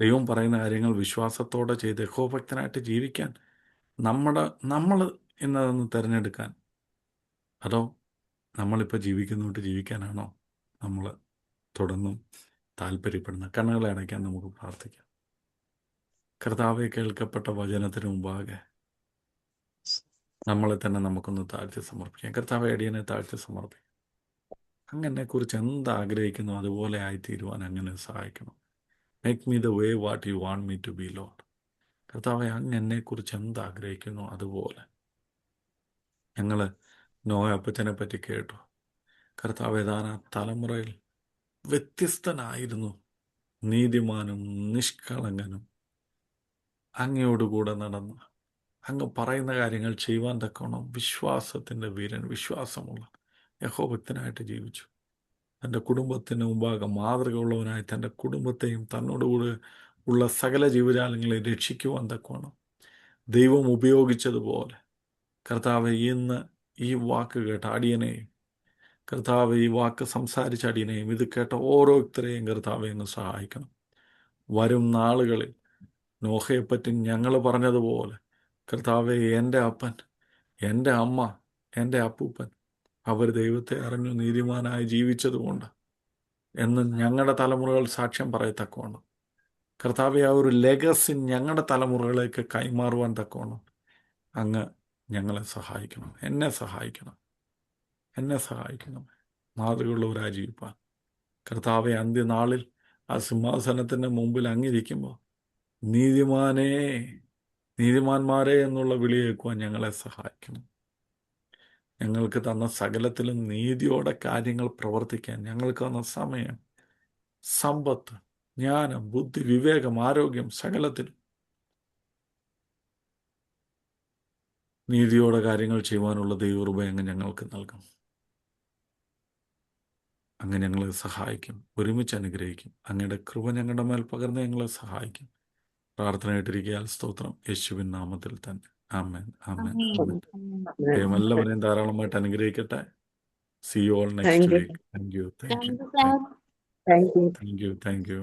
ദൈവം പറയുന്ന കാര്യങ്ങൾ വിശ്വാസത്തോടെ ചെയ്ത് യഹോഭക്തനായിട്ട് ജീവിക്കാൻ നമ്മൾ ഇന്നതൊന്ന് തിരഞ്ഞെടുക്കാൻ, അതോ നമ്മളിപ്പോൾ ജീവിക്കുന്നോട്ട് ജീവിക്കാനാണോ നമ്മൾ തുടർന്നും താല്പര്യപ്പെടുന്നത്? കണ്ണുകളെ അടയ്ക്കാൻ നമുക്ക് പ്രാർത്ഥിക്കാം. കർത്താവെ, കേൾക്കപ്പെട്ട വചനത്തിന് മുമ്പാകെ നമ്മളെ തന്നെ നമുക്കൊന്ന് താഴ്ത്തി സമർപ്പിക്കാം. കർത്താവെ, അടിയനെ താഴ്ത്തി സമർപ്പിക്കാം. അങ്ങനെക്കുറിച്ച് എന്താഗ്രഹിക്കുന്നു അതുപോലെ ആയിത്തീരുവാൻ അങ്ങനെ സഹായിക്കണം. Make me the way what you want me to be, Lord. കർത്താവെ, അങ്ങ് എന്നെക്കുറിച്ച് എന്താഗ്രഹിക്കുന്നു അതുപോലെ. ഞങ്ങൾ നോയ അപ്പച്ചനെ പറ്റി കേട്ടു. കർത്താവെ, താൻ ആ തലമുറയിൽ വ്യത്യസ്തനായിരുന്നു, നീതിമാനും നിഷ്കളങ്കനും, അങ്ങയോടുകൂടെ നടന്ന് അങ്ങ് പറയുന്ന കാര്യങ്ങൾ ചെയ്യുവാൻ തക്കോണം വിശ്വാസത്തിൻ്റെ വീരൻ, വിശ്വാസമുള്ള യഹോഭക്തനായിട്ട് ജീവിച്ചു. തൻ്റെ കുടുംബത്തിന് മുമ്പാകെ മാതൃകയുള്ളവനായി തൻ്റെ കുടുംബത്തെയും തന്നോടുകൂടെ ഉള്ള സകല ജീവജാലങ്ങളെയും രക്ഷിക്കുവാൻ തക്കോണം ദൈവം ഉപയോഗിച്ചതുപോലെ, കർത്താവെ, ഇന്ന് ഈ വാക്ക് കേട്ട അടിയനെയും, കർത്താവ്, ഈ വാക്ക് സംസാരിച്ച അടിയനെയും, ഇത് കേട്ട ഓരോരുത്തരെയും കർത്താവെ ഒന്ന് സഹായിക്കണം. വരും നാളുകളിൽ നോഹയെപ്പറ്റി ഞങ്ങൾ പറഞ്ഞതുപോലെ, കർത്താവെ, എൻ്റെ അപ്പൻ, എൻ്റെ അമ്മ, എൻ്റെ അപ്പൂപ്പൻ അവർ ദൈവത്തെ അറിഞ്ഞു നീതിമാനായി ജീവിച്ചതുകൊണ്ട് എന്ന് ഞങ്ങളുടെ തലമുറകൾ സാക്ഷ്യം പറയത്തക്കോണം, കർത്താവെ, ആ ഒരു ലെഗസി ഞങ്ങളുടെ തലമുറകളിലേക്ക് കൈമാറുവാൻ തക്കോണം അങ്ങ് ഞങ്ങളെ സഹായിക്കണം. എന്നെ സഹായിക്കണം. മാതൃകയുള്ളവരായി ജീവിപ്പാൻ. കർത്താവെ, അന്ത്യനാളിൽ ആ സിംഹാസനത്തിൻ്റെ മുമ്പിൽ അങ്ങിരിക്കുമ്പോൾ നീതിമാന്മാരെ എന്നുള്ള വിളി കേൾക്കുവാൻ ഞങ്ങളെ സഹായിക്കണം. ഞങ്ങൾക്ക് തന്ന സകലത്തിലും നീതിയോടെ കാര്യങ്ങൾ പ്രവർത്തിക്കാൻ ഞങ്ങൾക്ക് തന്ന സമയം, സമ്പത്ത്, ജ്ഞാനം, ബുദ്ധി, വിവേകം, ആരോഗ്യം, സകലത്തിലും നീതിയോടെ കാര്യങ്ങൾ ചെയ്യുവാനുള്ള ദൈവകൃപ അങ്ങ് ഞങ്ങൾക്ക് നൽകും. അങ്ങ് ഞങ്ങളെ സഹായിക്കും, ഒരുമിച്ച് അനുഗ്രഹിക്കും. അങ്ങയുടെ കൃപ ഞങ്ങളുടെ മേൽ പകർന്ന് ഞങ്ങളെ സഹായിക്കും. പ്രാർത്ഥനയായിട്ടിരിക്കാൻ സ്തോത്രം, യേശുവിൻ നാമത്തിൽ തന്നെ. ആമേൻ, ആമേൻ, ആമേൻ. ദൈവം എല്ലാവരെയും ധാരാളമായിട്ട് അനുഗ്രഹിക്കട്ടെ. See you all next week. Thank you. Thank you. Thank you.